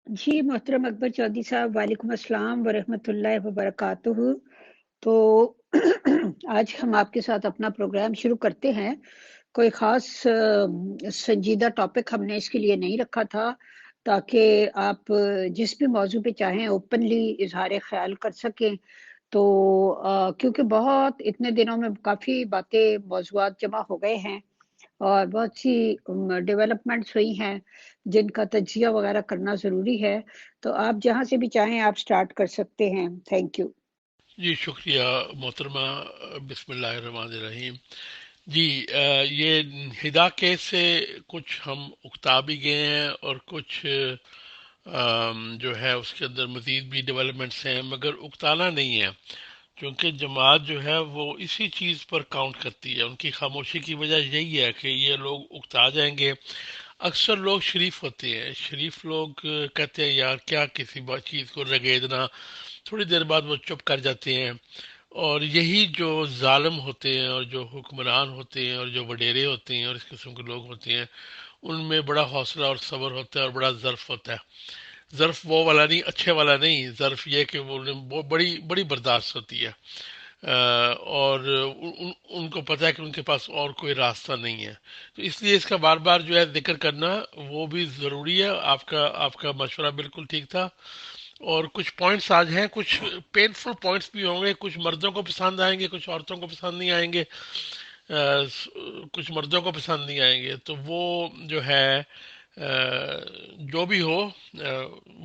جی محترم اکبر چودھری صاحب، وعلیکم السلام ورحمۃ اللہ وبرکاتہ۔ تو آج ہم آپ کے ساتھ اپنا پروگرام شروع کرتے ہیں۔ کوئی خاص سنجیدہ ٹاپک ہم نے اس کے لیے نہیں رکھا تھا، تاکہ آپ جس بھی موضوع پہ چاہیں اوپنلی اظہار خیال کر سکیں۔ تو کیونکہ بہت اتنے دنوں میں کافی باتیں موضوعات جمع ہو گئے ہیں اور بہت سی ڈیولپمنٹس ہوئی ہیں جن کا تجزیہ وغیرہ کرنا ضروری ہے، تو آپ جہاں سے بھی چاہیں آپ سٹارٹ کر سکتے ہیں۔ Thank you. جی شکریہ محترمہ، بسم اللہ الرحمن الرحیم۔ جی یہ ہدا کیس سے کچھ ہم اکتا بھی گئے ہیں اور کچھ جو ہے اس کے اندر مزید بھی ڈیولپمنٹس ہیں، مگر اکتانا نہیں ہے، کیونکہ جماعت جو ہے وہ اسی چیز پر کاؤنٹ کرتی ہے۔ ان کی خاموشی کی وجہ یہی ہے کہ یہ لوگ اکتا جائیں گے۔ اکثر لوگ شریف ہوتے ہیں، شریف لوگ کہتے ہیں یار کیا کسی چیز کو رگیدنا، تھوڑی دیر بعد وہ چپ کر جاتے ہیں۔ اور یہی جو ظالم ہوتے ہیں اور جو حکمران ہوتے ہیں اور جو وڈیرے ہوتے ہیں اور اس قسم کے لوگ ہوتے ہیں، ان میں بڑا حوصلہ اور صبر ہوتا ہے اور بڑا ظرف ہوتا ہے۔ ظرف وہ والا نہیں، اچھے والا نہیں، ظرف یہ کہ وہ بڑی بڑی برداشت ہوتی ہے۔ اور ان کو پتہ ہے کہ ان کے پاس اور کوئی راستہ نہیں ہے، تو اس لیے اس کا بار بار جو ہے ذکر کرنا وہ بھی ضروری ہے۔ آپ کا مشورہ بالکل ٹھیک تھا۔ اور کچھ پوائنٹس آج ہیں، کچھ پینفل پوائنٹس بھی ہوں گے، کچھ مردوں کو پسند آئیں گے، کچھ عورتوں کو پسند نہیں آئیں گے، کچھ مردوں کو پسند نہیں آئیں گے، تو وہ جو ہے جو بھی ہو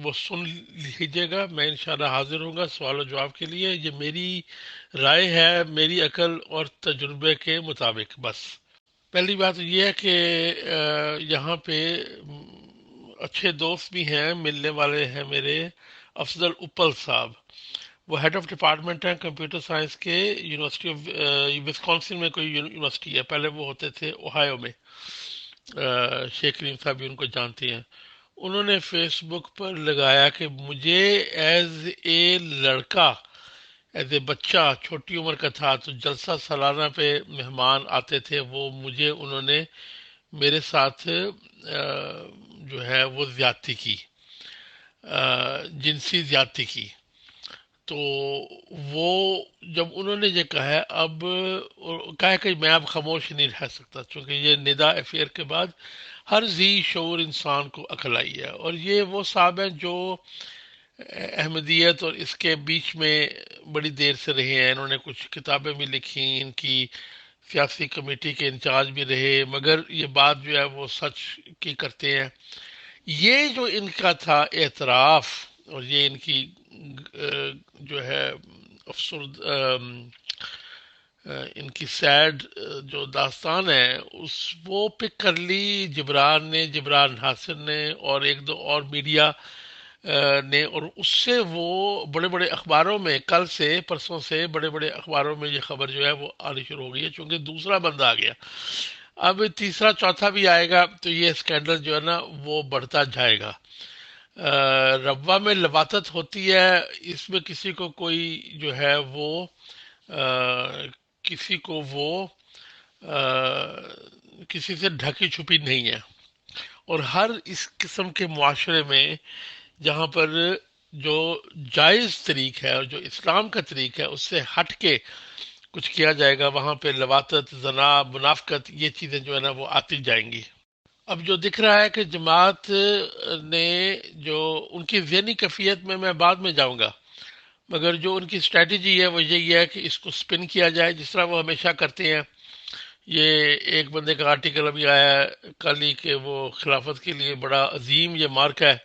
وہ سن لیجیے گا۔ میں انشاءاللہ حاضر ہوں گا سوال و جواب کے لیے۔ یہ میری رائے ہے، میری عقل اور تجربے کے مطابق بس۔ پہلی بات یہ ہے کہ یہاں پہ اچھے دوست بھی ہیں، ملنے والے ہیں میرے، افضل اپل صاحب۔ وہ ہیڈ آف ڈپارٹمنٹ ہیں کمپیوٹر سائنس کے یونیورسٹی آف وسکونسن میں، کوئی یونیورسٹی ہے، پہلے وہ ہوتے تھے اوہایو میں۔ شیخ کریم صاحب بھی ان کو جانتے ہیں۔ انہوں نے فیس بک پر لگایا کہ مجھے ایز اے لڑکا، ایز اے بچہ چھوٹی عمر کا تھا تو جلسہ سالانہ پہ مہمان آتے تھے، وہ مجھے انہوں نے میرے ساتھ جو ہے وہ زیادتی کی، جنسی زیادتی کی۔ تو وہ جب انہوں نے یہ کہا ہے، اب کہا کہ میں اب خاموش نہیں رہ سکتا، چونکہ یہ ندا افیئر کے بعد ہر ذی شعور انسان کو عقل آئی ہے۔ اور یہ وہ صاحب ہیں جو احمدیت اور اس کے بیچ میں بڑی دیر سے رہے ہیں۔ انہوں نے کچھ کتابیں بھی لکھی، ان کی سیاسی کمیٹی کے انچارج بھی رہے، مگر یہ بات جو ہے وہ سچ کی کرتے ہیں۔ یہ جو ان کا تھا اعتراف، اور یہ ان کی جو ہے افسرد ان کی سیڈ جو داستان ہے، وہ پک کر لی جبران نے، جبران ناصر نے اور ایک دو اور میڈیا نے، اور اس سے وہ بڑے بڑے اخباروں میں کل سے پرسوں سے بڑے بڑے اخباروں میں یہ خبر جو ہے وہ آنی شروع ہو گئی ہے، چونکہ دوسرا بندہ آ گیا۔ اب تیسرا چوتھا بھی آئے گا تو یہ اسکینڈل جو ہے نا وہ بڑھتا جائے گا۔ ربوہ میں لواطت ہوتی ہے، اس میں کسی کو کوئی جو ہے وہ کسی کو وہ کسی سے ڈھکی چھپی نہیں ہے۔ اور ہر اس قسم کے معاشرے میں جہاں پر جو جائز طریق ہے اور جو اسلام کا طریق ہے اس سے ہٹ کے کچھ کیا جائے گا، وہاں پہ لواطت، زنا، منافقت، یہ چیزیں جو ہے نا وہ آتی جائیں گی۔ اب جو دکھ رہا ہے کہ جماعت نے جو ان کی ذہنی کیفیت میں بعد میں جاؤں گا، مگر جو ان کی اسٹریٹجی ہے وہ یہی ہے کہ اس کو سپن کیا جائے، جس طرح وہ ہمیشہ کرتے ہیں۔ یہ ایک بندے کا آرٹیکل ابھی آیا ہے کل ہی کہ وہ خلافت کے لیے بڑا عظیم یہ مارک ہے،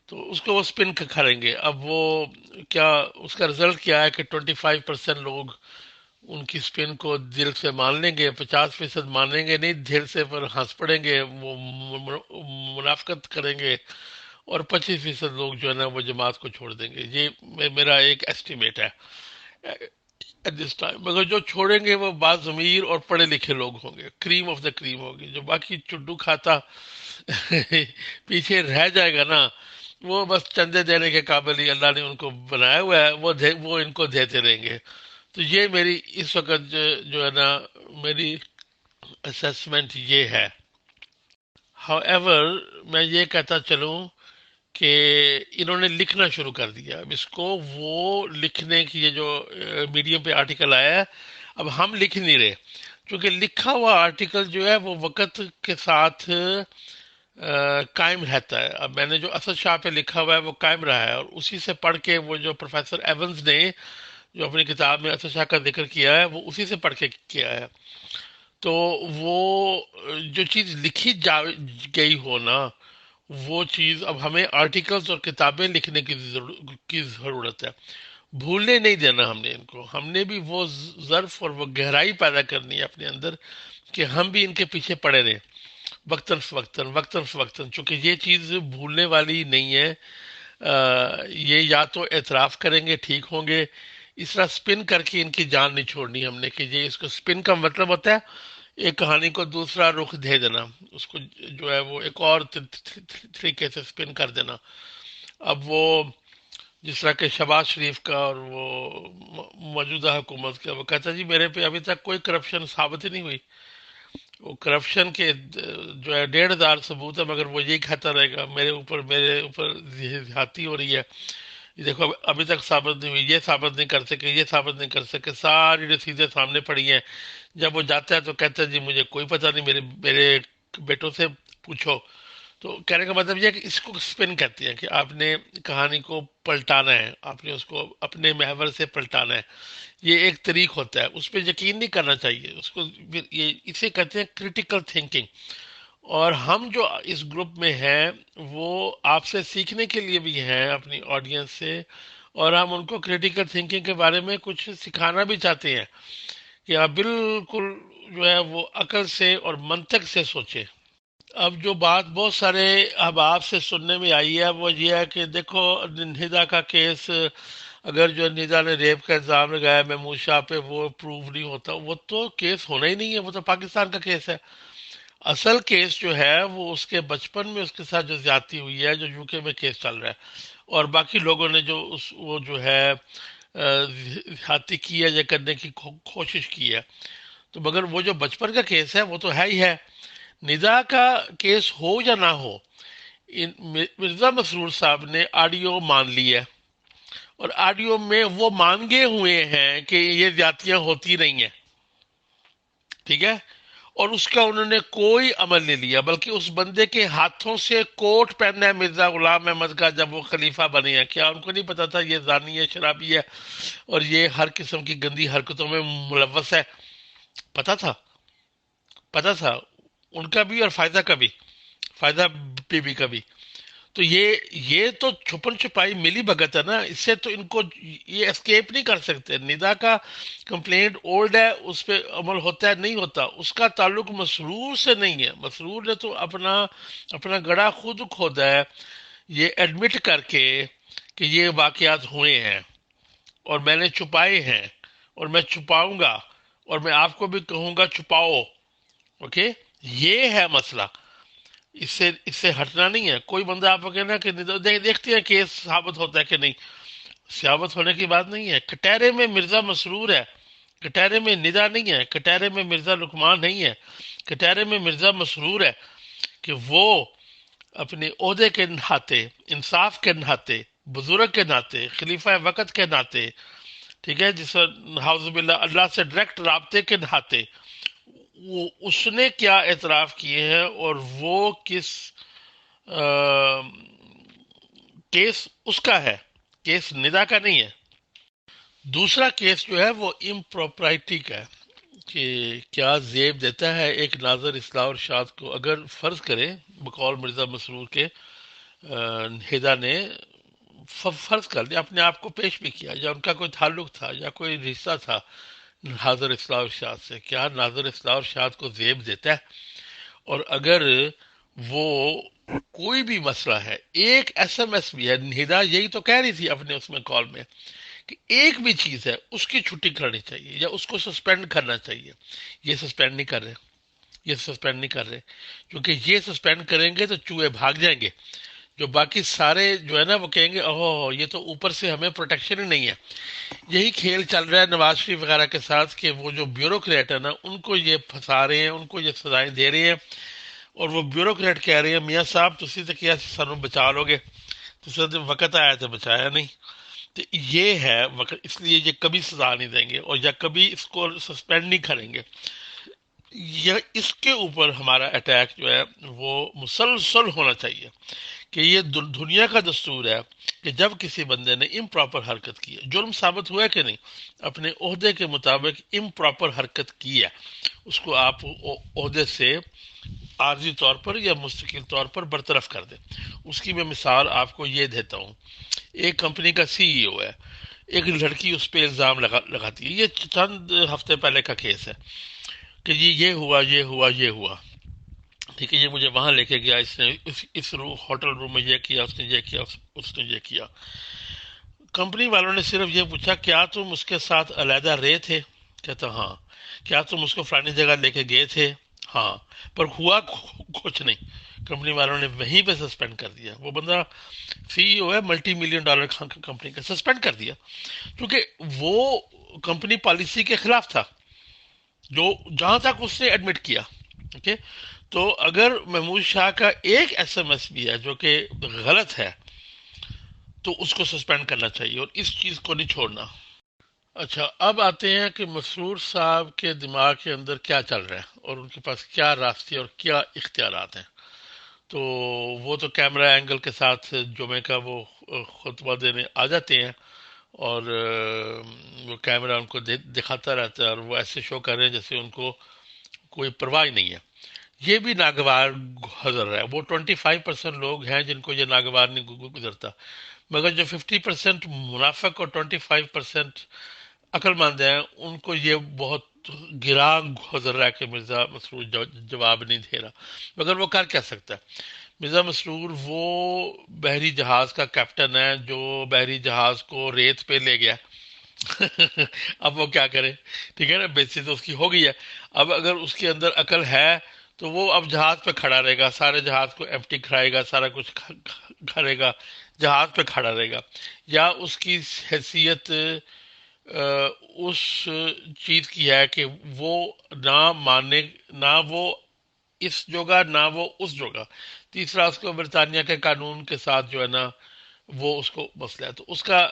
تو اس کو وہ سپن کریں گے۔ اب وہ کیا اس کا رزلٹ کیا ہے کہ 25% لوگ ان کی سپن کو دل سے مان لیں گے، 50% مانیں گے نہیں دل سے، پر ہنس پڑیں گے، وہ منافقت کریں گے، اور 25% لوگ جو ہے نا وہ جماعت کو چھوڑ دیں گے۔ یہ میرا ایک ایسٹیمیٹ ہے ایٹ دس ٹائم۔ مگر جو چھوڑیں گے وہ بعض ضمیر اور پڑھے لکھے لوگ ہوں گے، کریم آف دا کریم ہوگی۔ جو باقی چڈو کھاتا پیچھے رہ جائے گا نا، وہ بس چندے دینے کے قابل ہی اللہ نے ان کو بنایا ہوا ہے، وہ ان کو دیتے رہیں گے۔ تو یہ میری اس وقت جو ہے نا میری اسیسمنٹ یہ ہے۔ ہاؤ ایور میں یہ کہتا چلوں کہ انہوں نے لکھنا شروع کر دیا. اب اس کو وہ لکھنے کی یہ جو میڈیم پہ آرٹیکل آیا ہے، اب ہم لکھ نہیں رہے، کیونکہ لکھا ہوا آرٹیکل جو ہے وہ وقت کے ساتھ قائم رہتا ہے. اب میں نے جو اسد شاہ پہ لکھا ہوا ہے وہ قائم رہا ہے، اور اسی سے پڑھ کے وہ جو پروفیسر ایونز نے جو اپنی کتاب میں اسد شاہ کا ذکر کیا ہے وہ اسی سے پڑھ کے کیا ہے. تو وہ جو چیز لکھی گئی ہو نا، وہ چیز اب ہمیں آرٹیکلز اور کتابیں لکھنے کی ضرورت ہے. بھولنے نہیں دینا ہم نے ان کو، ہم نے بھی وہ ظرف اور وہ گہرائی پیدا کرنی ہے اپنے اندر کہ ہم بھی ان کے پیچھے پڑے رہیں وقتاً فوقتاً وقتاً فوقتاً، چونکہ یہ چیز بھولنے والی نہیں ہے. یہ یا تو اعتراف کریں گے ٹھیک ہوں گے، اس طرح سپن کر کے ان کی جان نہیں چھوڑنی ہم نے. کہ یہ اس کو سپن کا مطلب ہوتا ہے ایک کہانی کو دوسرا رخ دے دینا، اس کو جو ہے وہ ایک اور طریقے سے سپن کر دینا. اب وہ جس طرح کہ شہباز شریف کا اور وہ موجودہ حکومت کا، وہ کہتا ہے جی میرے پہ ابھی تک کوئی کرپشن ثابت ہی نہیں ہوئی. وہ کرپشن کے جو ہے 1,500 ثبوت ہے، مگر وہ یہی کہتا رہے گا میرے اوپر زیادتی ہو رہی ہے. یہ دیکھو ابھی تک ثابت نہیں ہوئی، یہ ثابت نہیں کر سکے، یہ ثابت نہیں کر سکے، ساری رسیدیں سامنے پڑی ہیں. جب وہ جاتا ہے تو کہتا ہے جی مجھے کوئی پتہ نہیں، میرے بیٹوں سے پوچھو. تو کہنے کا مطلب یہ ہے کہ اس کو سپن کہتے ہیں کہ آپ نے کہانی کو پلٹانا ہے، آپ نے اس کو اپنے محور سے پلٹانا ہے. یہ ایک طریق ہوتا ہے، اس پہ یقین نہیں کرنا چاہیے. اس کو یہ اسے کہتے ہیں کریٹیکل تھنکنگ. اور ہم جو اس گروپ میں ہیں وہ آپ سے سیکھنے کے لیے بھی ہیں، اپنی آڈینس سے، اور ہم ان کو کریٹیکل تھنکنگ کے بارے میں کچھ سکھانا بھی چاہتے ہیں کہ آپ بالکل جو ہے وہ عقل سے اور منطق سے سوچیں. اب جو بات بہت سارے احباب سے سننے میں آئی ہے وہ یہ ہے کہ دیکھو ندا کا کیس، اگر جو ندا نے ریپ کا الزام لگایا محمود شاہ پہ وہ پروف نہیں ہوتا، وہ تو کیس ہونا ہی نہیں ہے، وہ تو پاکستان کا کیس ہے. اصل کیس جو ہے وہ اس کے بچپن میں اس کے ساتھ جو زیادتی ہوئی ہے، جو یو کے میں کیس چل رہا ہے، اور باقی لوگوں نے جو وہ جو ہے زیادتی کی ہے یا کرنے کی کوشش کی ہے. تو مگر وہ جو بچپن کا کیس ہے وہ تو ہے ہی ہے. ندا کا کیس ہو یا نہ ہو، مرزا مسرور صاحب نے آڈیو مان لی ہے، اور آڈیو میں وہ مانگے ہوئے ہیں کہ یہ زیادتیاں ہوتی نہیں ہیں، ٹھیک ہے. اور اس کا انہوں نے کوئی عمل نہیں لیا، بلکہ اس بندے کے ہاتھوں سے کوٹ پہننا ہے مرزا غلام احمد کا جب وہ خلیفہ بنے ہیں. کیا ان کو نہیں پتا تھا یہ زانی ہے، شرابی ہے، اور یہ ہر قسم کی گندی حرکتوں میں ملوث ہے؟ پتا تھا، پتا تھا ان کا بھی اور فائدہ کا بھی، فائدہ بی بی کا بھی. تو یہ تو چھپن چھپائی ملی بھگت ہے نا، اس سے تو ان کو یہ اسکیپ نہیں کر سکتے. ندا کا کمپلینٹ اولڈ ہے، اس پہ عمل ہوتا ہے نہیں ہوتا، اس کا تعلق مسرور سے نہیں ہے. مسرور نے تو اپنا گڑھا خود کھودا ہے، یہ ایڈمٹ کر کے کہ یہ واقعات ہوئے ہیں اور میں نے چھپائے ہیں اور میں چھپاؤں گا، اور میں آپ کو بھی کہوں گا چھپاؤ. اوکے، یہ ہے مسئلہ، اس سے ہٹنا نہیں ہے. کوئی بندہ آپ کو کہنا کہ دیکھتے ہیں کیس ثابت ہوتا ہے کہ نہیں، ثابت ہونے کی بات نہیں ہے. کٹہرے میں مرزا مسرور ہے، کٹہرے میں ندا نہیں ہے، کٹہرے میں مرزا لقمان نہیں ہے، کٹہرے میں مرزا مسرور ہے کہ وہ اپنے عہدے کے ناطے، انصاف کے ناطے، بزرگ کے ناطے، خلیفہ وقت کے ناطے، ٹھیک ہے، جس نعوذ باللہ اللہ سے ڈائریکٹ رابطے کے ناطے، اس نے کیا اعتراف کیے ہیں اور وہ کس کیس اس کا ہے، کیس ندا کا نہیں ہے. دوسرا کیس جو ہے وہ امپروپرائٹی کا ہے کہ کیا زیب دیتا ہے ایک ناظر اصلاح ارشاد کو. اگر فرض کریں بقول مرزا مسرور کے ہدا نے فرض کر لیا، اپنے آپ کو پیش بھی کیا، یا ان کا کوئی تعلق تھا یا کوئی رشتہ تھا ناظر اصلاح ارشاد سے، کیا ناظر اصلاح ارشاد کو زیب دیتا ہے؟ اور اگر وہ کوئی بھی مسئلہ ہے، ایک ایس ایم ایس بھی ہے، ہدا یہی تو کہہ رہی تھی اپنے اس میں کال میں کہ ایک بھی چیز ہے اس کی چھٹی کرنی چاہیے یا اس کو سسپینڈ کرنا چاہیے. یہ سسپینڈ نہیں کر رہے، یہ سسپینڈ نہیں کر رہے، کیونکہ یہ سسپینڈ کریں گے تو چوہے بھاگ جائیں گے. جو باقی سارے جو ہے نا وہ کہیں گے اوہ یہ تو اوپر سے ہمیں پروٹیکشن ہی نہیں ہے. یہی کھیل چل رہا ہے نواز شریف وغیرہ کے ساتھ کہ وہ جو بیوروکریٹ ہے نا ان کو یہ پھنسا رہے ہیں، ان کو یہ سزائیں دے رہے ہیں، اور وہ بیوروکریٹ کہہ رہے ہیں میاں صاحب تسی تو کیا سانو بچا لو گے، اس وقت وقت آیا تو بچایا نہیں. تو یہ ہے وقت، اس لیے یہ کبھی سزا نہیں دیں گے اور یا کبھی اس کو سسپینڈ نہیں کریں گے. یہ اس کے اوپر ہمارا اٹیک جو ہے وہ مسلسل ہونا چاہیے کہ یہ دنیا کا دستور ہے کہ جب کسی بندے نے امپراپر حرکت کی ہے، جرم ثابت ہوا ہے کہ نہیں، اپنے عہدے کے مطابق امپراپر حرکت کی ہے، اس کو آپ عہدے سے عارضی طور پر یا مستقل طور پر برطرف کر دیں. اس کی میں مثال آپ کو یہ دیتا ہوں. ایک کمپنی کا سی ای او ہے، ایک لڑکی اس پہ الزام لگاتی ہے، یہ چند ہفتے پہلے کا کیس ہے کہ جی یہ ہوا یہ ہوا یہ ہوا، ٹھیک ہے، یہ مجھے وہاں لے کے گیا، اس نے اس ہوٹل روم میں یہ کیا، اس نے یہ کیا، اس نے یہ کیا. کمپنی والوں نے صرف یہ پوچھا کیا تم اس کے ساتھ علیحدہ رہے تھے؟ کہتا ہاں. کیا تم اس کو فلانی جگہ لے کے گئے تھے؟ ہاں. پر ہوا کچھ نہیں. کمپنی والوں نے وہیں پہ سسپینڈ کر دیا. وہ بندہ سی ای او ہے ملٹی ملین ڈالر کمپنی کا، سسپینڈ کر دیا کیونکہ وہ کمپنی پالیسی کے خلاف تھا، جو جہاں تک اس نے ایڈمٹ کیا. اوکے. تو اگر محمود شاہ کا ایک ایس ایم ایس بھی ہے جو کہ غلط ہے تو اس کو سسپینڈ کرنا چاہیے اور اس چیز کو نہیں چھوڑنا. اچھا، اب آتے ہیں کہ مسرور صاحب کے دماغ کے اندر کیا چل رہا ہے اور ان کے پاس کیا راستے اور کیا اختیارات ہیں. تو وہ تو کیمرہ اینگل کے ساتھ جمعے کا وہ خطبہ دینے آ جاتے ہیں اور وہ کیمرہ ان کو دکھاتا رہتا ہے اور وہ ایسے شو کر رہے ہیں جیسے ان کو کوئی پرواہ ہی نہیں ہے. یہ بھی ناگوار گزر رہا ہے. وہ 25% لوگ ہیں جن کو یہ ناگوار نہیں گزرتا، مگر جو 50% منافق اور 25% عقل مند ہیں ان کو یہ بہت گراں گزر رہا ہے کہ مرزا مسرور جواب نہیں دے رہا. مگر وہ کر کیا سکتا ہے؟ مرزا مسرور وہ بحری جہاز کا کیپٹن ہے جو بحری جہاز کو ریت پہ لے گیا. اب وہ کیا کرے؟ ٹھیک ہے نا، بےزتی تو اس کی ہو گئی ہے. اب اگر اس کے اندر عقل ہے تو وہ اب جہاز پہ کھڑا رہے گا، سارے جہاز کو ایمٹی کھائے گا، سارا کچھ کرے گا، جہاز پہ کھڑا رہے گا. یا اس کی حیثیت اس چیز کی ہے کہ وہ نہ مانے، نہ وہ اس جگہ نہ وہ اس جگہ. تیسرا، اس کو برطانیہ کے قانون کے ساتھ جو ہے نا وہ اس کو مسئلہ ہے، تو اس کا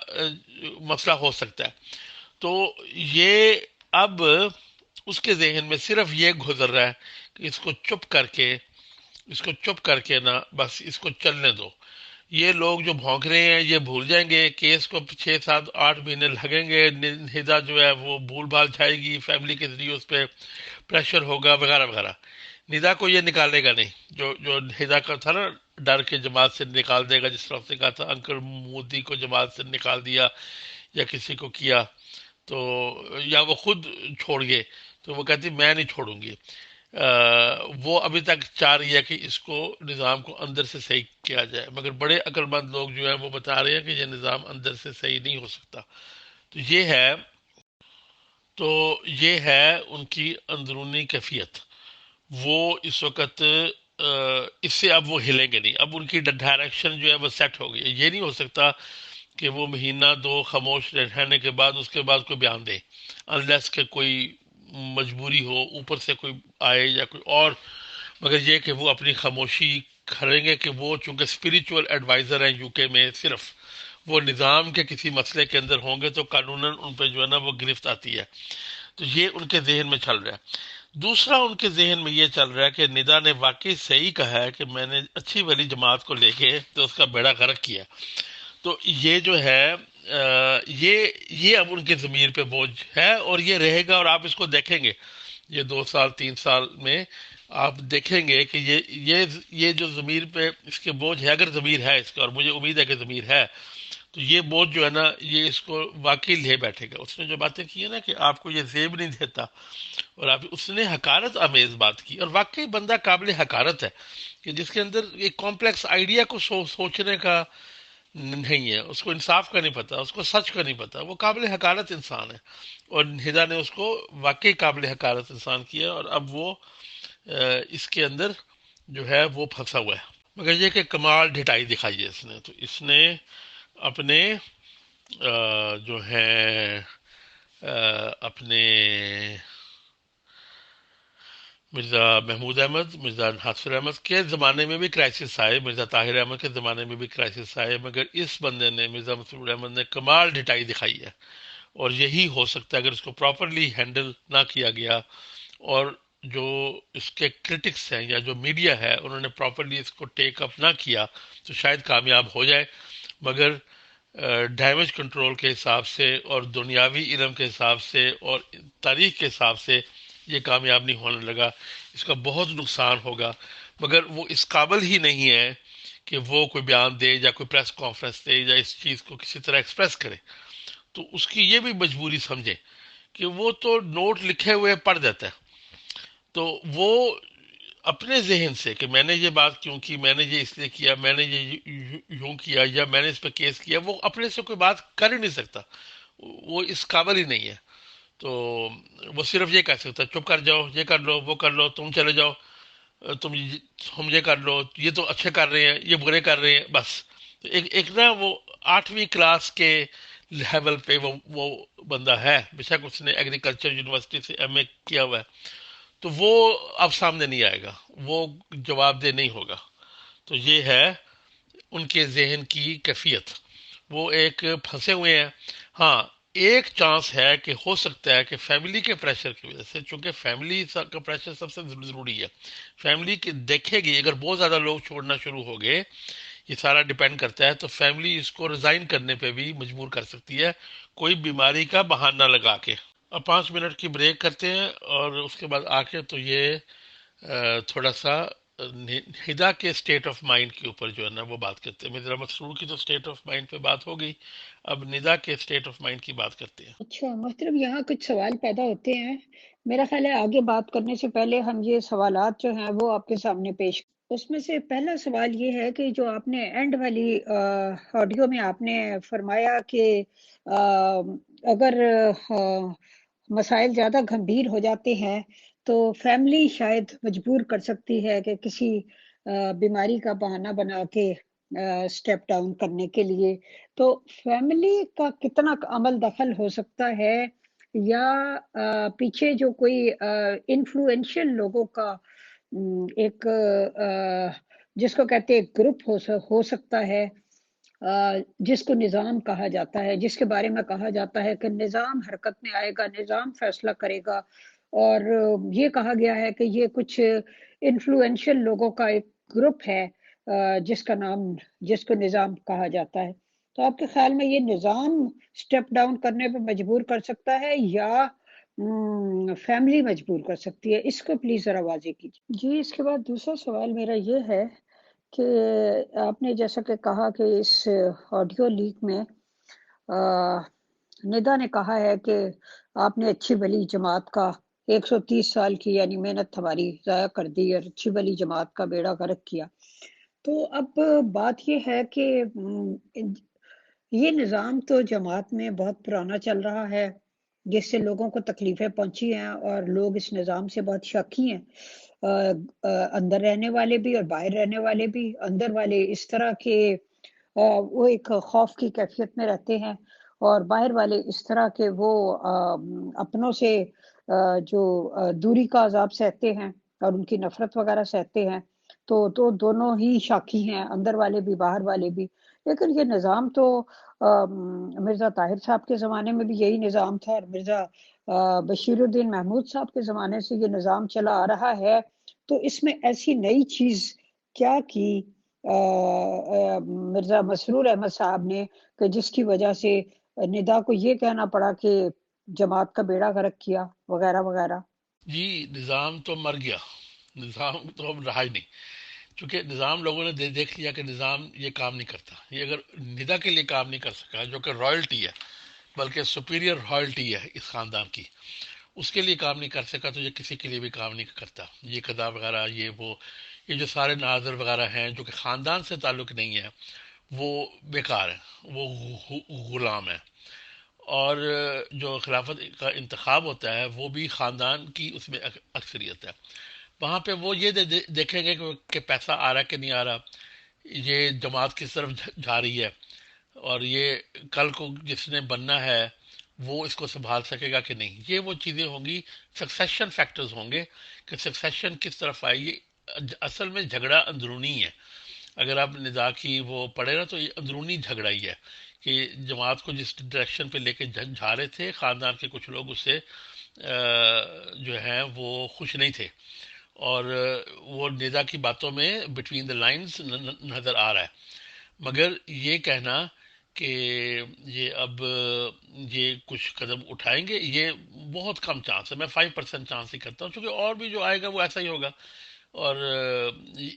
مسئلہ ہو سکتا ہے. تو یہ اب اس کے ذہن میں صرف یہ گزر رہا ہے کہ اس کو چپ کر کے نا بس اس کو چلنے دو. یہ لوگ جو بھونک رہے ہیں یہ بھول جائیں گے، کیس کو 6 7 8 مہینے لگیں گے، ندا جو ہے وہ بھول بھال جائے گی، فیملی کے ذریعے اس پہ پریشر ہوگا وغیرہ وغیرہ. ندا کو یہ نکالے گا نہیں. جو ندا کا تھا نا ڈر کے جماعت سے نکال دے گا، جس طرح سے کہا تھا انکل مودی کو جماعت سے نکال دیا یا کسی کو کیا تو، یا وہ خود چھوڑ گئے تو وہ کہتی میں نہیں چھوڑوں گی. وہ ابھی تک چاہ رہی ہے کہ اس کو نظام کو اندر سے صحیح کیا جائے، مگر بڑے عقل مند لوگ جو ہیں وہ بتا رہے ہیں کہ یہ نظام اندر سے صحیح نہیں ہو سکتا. تو یہ ہے ان کی اندرونی کیفیت. وہ اس وقت اس سے اب وہ ہلیں گے نہیں. اب ان کی ڈائریکشن جو ہے وہ سیٹ ہو گئی ہے. یہ نہیں ہو سکتا کہ وہ مہینہ دو خاموش رہنے کے بعد اس کے بعد کوئی بیان دے، انلیس کہ کوئی مجبوری ہو اوپر سے کوئی آئے یا کوئی اور. مگر یہ کہ وہ اپنی خاموشی کریں گے کہ وہ چونکہ اسپریچول ایڈوائزر ہیں یو کے میں، صرف وہ نظام کے کسی مسئلے کے اندر ہوں گے تو قانوناً ان پہ جو ہے نا وہ گرفت آتی ہے. تو یہ ان کے ذہن میں چل رہا ہے. دوسرا ان کے ذہن میں یہ چل رہا ہے کہ ندا نے واقعی صحیح کہا ہے کہ میں نے اچھی والی جماعت کو لے کے تو اس کا بیڑا غرق کیا. تو یہ جو ہے یہ اب ان کے ضمیر پہ بوجھ ہے اور یہ رہے گا. اور آپ اس کو دیکھیں گے یہ 2 سال 3 سال میں آپ دیکھیں گے کہ یہ جو ضمیر پہ اس کے بوجھ ہے، اگر ضمیر ہے اس کا، اور مجھے امید ہے کہ ضمیر ہے، تو یہ بوجھ جو ہے نا یہ اس کو واقعی لے بیٹھے گا. اس نے جو باتیں کی ہیں نا کہ آپ کو یہ زیب نہیں دیتا، اور آپ اس نے حقارت آمیز بات کی، اور واقعی بندہ قابل حقارت ہے کہ جس کے اندر ایک کمپلیکس آئیڈیا کو سوچنے کا نہیں ہے، اس کو انصاف کا نہیں پتا، اس کو سچ کا نہیں پتا. وہ قابل حقارت انسان ہے اور ہدا نے اس کو واقعی قابل حقارت انسان کیا. اور اب وہ اس کے اندر جو ہے وہ پھنسا ہوا ہے. مگر یہ کہ کمال ڈھٹائی دکھائی ہے اس نے. تو اس نے اپنے جو ہیں اپنے مرزا محمود احمد، مرزا حافظ احمد کے زمانے میں بھی کرائسس آئے، مرزا طاہر احمد کے زمانے میں بھی کرائسس آئے، مگر اس بندے نے، مرزا مسرور احمد نے کمال ڈٹائی دکھائی ہے، اور یہی ہو سکتا ہے اگر اس کو پراپرلی ہینڈل نہ کیا گیا، اور جو اس کے کرٹکس ہیں یا جو میڈیا ہے انہوں نے پراپرلی اس کو ٹیک اپ نہ کیا تو شاید کامیاب ہو جائے، مگر ڈیمیج کنٹرول کے حساب سے اور دنیاوی علم کے حساب سے اور تاریخ کے حساب سے یہ کامیاب نہیں ہونے لگا، اس کا بہت نقصان ہوگا، مگر وہ اس قابل ہی نہیں ہے کہ وہ کوئی بیان دے یا کوئی پریس کانفرنس دے یا اس چیز کو کسی طرح ایکسپریس کرے، تو اس کی یہ بھی مجبوری سمجھے کہ وہ تو نوٹ لکھے ہوئے پڑھ دیتا ہے، تو وہ اپنے ذہن سے کہ میں نے یہ بات کیوں کی، میں نے یہ اس لیے کیا، میں نے یہ یوں کیا، یا میں نے اس پہ کیس کیا، وہ اپنے سے کوئی بات کر ہی نہیں سکتا، وہ اس قابل ہی نہیں ہے، تو وہ صرف یہ کہہ سکتا ہے چپ کر جاؤ، یہ کر لو، وہ کر لو، تم چلے جاؤ، تم یہ کر لو، یہ تو اچھے کر رہے ہیں، یہ برے کر رہے ہیں، بس ایک نا وہ 8ویں کلاس کے لیول پہ وہ بندہ ہے، بے شک اس نے ایگریکلچر یونیورسٹی سے ایم اے کیا ہوا ہے، تو وہ اب سامنے نہیں آئے گا، وہ جواب دہ نہیں ہوگا، تو یہ ہے ان کے ذہن کی کیفیت، وہ ایک پھنسے ہوئے ہیں۔ ہاں، ایک چانس ہے کہ ہو سکتا ہے کہ فیملی کے پریشر کی وجہ سے، چونکہ فیملی کا پریشر سب سے ضروری ہے، فیملی کی دیکھے گی، اگر بہت زیادہ لوگ چھوڑنا شروع ہو گئے، یہ سارا ڈیپینڈ کرتا ہے، تو فیملی اس کو ریزائن کرنے پہ بھی مجبور کر سکتی ہے، کوئی بیماری کا بہانہ لگا کے۔ اب 5 منٹ کی بریک کرتے ہیں، اور اس کے بعد آ کے تو یہ تھوڑا سا ہدا کے اسٹیٹ آف مائنڈ کے اوپر جو ہے نا وہ بات کرتے ہیں، مرزا مسرور کی تو اسٹیٹ آف مائنڈ پہ بات ہو گئی، اب ندا کے اسٹیٹ آف مائنڈ کی بات کرتے ہیں۔ اچھا محترم، یہاں کچھ سوال پیدا ہوتے ہیں، میرا خیال ہے آگے بات کرنے سے پہلے ہم یہ سوالات جو ہیں وہ آپ کے سامنے پیش، اس میں سے پہلا سوال یہ ہے کہ جو آپ نے اینڈ والی آڈیو میں آپ نے فرمایا کہ اگر مسائل زیادہ گھمبیر ہو جاتے ہیں تو فیملی شاید مجبور کر سکتی ہے کہ کسی بیماری کا بہانہ بنا کے سٹیپ ڈاؤن کرنے کے لیے، تو فیملی کا کتنا عمل دخل ہو سکتا ہے، یا پیچھے جو کوئی انفلوئنشل لوگوں کا ایک جس کو کہتے ہیں گروپ ہو سکتا ہے، جس کو نظام کہا جاتا ہے، جس کے بارے میں کہا جاتا ہے کہ نظام حرکت میں آئے گا، نظام فیصلہ کرے گا، اور یہ کہا گیا ہے کہ یہ کچھ انفلوئنشل لوگوں کا ایک گروپ ہے جس کو نظام کہا جاتا ہے، تو آپ کے خیال میں یہ نظام سٹیپ ڈاؤن کرنے پہ مجبور کر سکتا ہے یا فیملی مجبور کر سکتی ہے؟ اس کو پلیز ذرا واضح کیجیے جی۔ اس کے بعد دوسرا سوال میرا یہ ہے کہ آپ نے جیسا کہ کہا کہ اس آڈیو لیک میں ندا نے کہا ہے کہ آپ نے اچھی بلی جماعت کا 130 سال کی یعنی محنت ہماری ضائع کر دی اور اچھی بلی جماعت کا بیڑا غرق کیا، تو اب بات یہ ہے کہ یہ نظام تو جماعت میں بہت پرانا چل رہا ہے، جس سے لوگوں کو تکلیفیں پہنچی ہیں اور لوگ اس نظام سے بہت شاکی ہیں، اندر رہنے والے بھی اور باہر رہنے والے بھی۔ اندر والے اس طرح کے وہ ایک خوف کی کیفیت میں رہتے ہیں، اور باہر والے اس طرح کے وہ اپنوں سے جو دوری کا عذاب سہتے ہیں اور ان کی نفرت وغیرہ سہتے ہیں، تو دونوں ہی شاکی ہیں، اندر والے بھی باہر والے بھی۔ لیکن یہ نظام تو مرزا طاہر صاحب کے زمانے میں بھی یہی نظام تھا، اور مرزا بشیر الدین محمود صاحب کے زمانے سے یہ نظام چلا آ رہا ہے، تو اس میں ایسی نئی چیز کیا کی مرزا مسرور احمد صاحب نے کہ جس کی وجہ سے ندا کو یہ کہنا پڑا کہ جماعت کا بیڑا غرق کیا وغیرہ وغیرہ؟ جی، نظام تو مر گیا، نظام تو اب رہا ہی نہیں، چونکہ نظام لوگوں نے دیکھ لیا کہ نظام یہ کام نہیں کرتا، یہ اگر ندا کے لیے کام نہیں کر سکا جو کہ رائلٹی ہے، بلکہ سپیریئر رائلٹی ہے اس خاندان کی، اس کے لیے کام نہیں کر سکا تو یہ کسی کے لیے بھی کام نہیں کرتا، یہ قضا وغیرہ، یہ جو سارے ناظر وغیرہ ہیں جو کہ خاندان سے تعلق نہیں ہے، وہ بیکار ہے، وہ غلام ہے، اور جو خلافت کا انتخاب ہوتا ہے وہ بھی خاندان کی اس میں اکثریت ہے، وہاں پہ وہ یہ دیکھیں گے کہ پیسہ آ رہا ہے کہ نہیں آ رہا، یہ جماعت کس طرف جا رہی ہے، اور یہ کل کو جس نے بننا ہے وہ اس کو سنبھال سکے گا کہ نہیں. یہ وہ چیزیں ہوں گی، سکسیشن فیکٹرز ہوں گے کہ سکسیشن کس طرف آئے. یہ اصل میں جھگڑا اندرونی ہے. اگر آپ ندا کی وہ پڑھے نا تو یہ اندرونی جھگڑا ہی ہے کہ جماعت کو جس ڈائریکشن پہ لے کے جا رہے تھے، خاندان کے کچھ لوگ اس سے جو ہیں وہ خوش نہیں تھے، اور وہ ندا کی باتوں میں بٹوین دا لائنز نظر آ رہا ہے. مگر یہ کہنا کہ یہ اب یہ کچھ قدم اٹھائیں گے، یہ بہت کم چانس ہے. میں 5% چانس ہی کرتا ہوں، چونکہ اور بھی جو آئے گا وہ ایسا ہی ہوگا. اور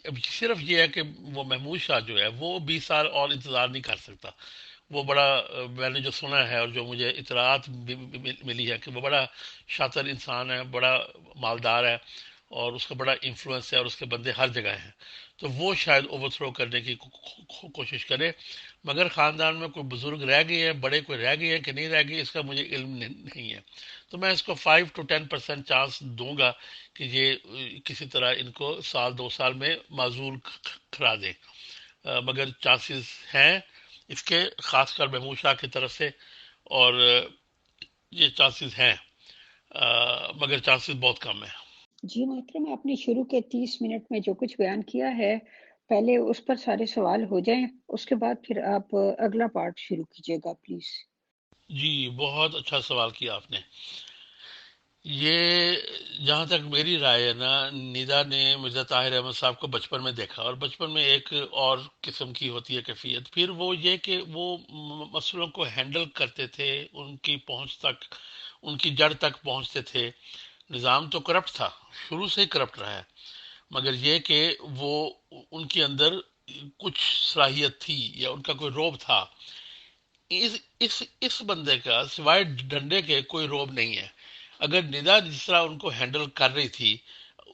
اب صرف یہ ہے کہ وہ محمود شاہ جو ہے وہ 20 سال اور انتظار نہیں کر سکتا. وہ بڑا میں نے جو سنا ہے اور جو مجھے اطلاعات ملی ہے کہ وہ بڑا شاطر انسان ہے، بڑا مالدار ہے، اور اس کا بڑا انفلوئنس ہے، اور اس کے بندے ہر جگہ ہیں. تو وہ شاید اوور تھرو کرنے کی کوشش کرے. مگر خاندان میں کوئی بزرگ رہ گئے ہیں، بڑے کوئی رہ گئے ہیں کہ نہیں رہ گئے، اس کا مجھے علم نہیں ہے. تو میں اس کو 5 to 10% چانس دوں گا کہ یہ کسی طرح ان کو 1-2 سال میں معزول کرا دیں. مگر چانسز ہیں اس کے، خاص کر محمود شاہ کی طرف سے. اور یہ چانسز ہیں، مگر چانسز بہت کم ہیں. جی محترم، آپ نے شروع کے 30 منٹ میں جو کچھ بیان کیا ہے، پہلے اس پر سارے سوال ہو جائیں، اس کے بعد پھر آپ اگلا پارٹ شروع کیجیے گا پلیز. جی بہت اچھا سوال کیا آپ نے. یہ جہاں تک میری رائے ہے نا، ندا نے مرزا طاہر احمد صاحب کو بچپن میں دیکھا، اور بچپن میں ایک اور قسم کی ہوتی ہے کیفیت. پھر وہ یہ کہ وہ مسئلوں کو ہینڈل کرتے تھے، ان کی پہنچ تک، ان کی جڑ تک پہنچتے تھے. نظام تو کرپٹ تھا، شروع سے ہی کرپٹ رہا ہے، مگر یہ کہ وہ ان کے اندر کچھ صلاحیت تھی یا ان کا کوئی روب تھا. اس بندے کا سوائے ڈنڈے کے کوئی روب نہیں ہے. اگر ندا جس طرح ان کو ہینڈل کر رہی تھی،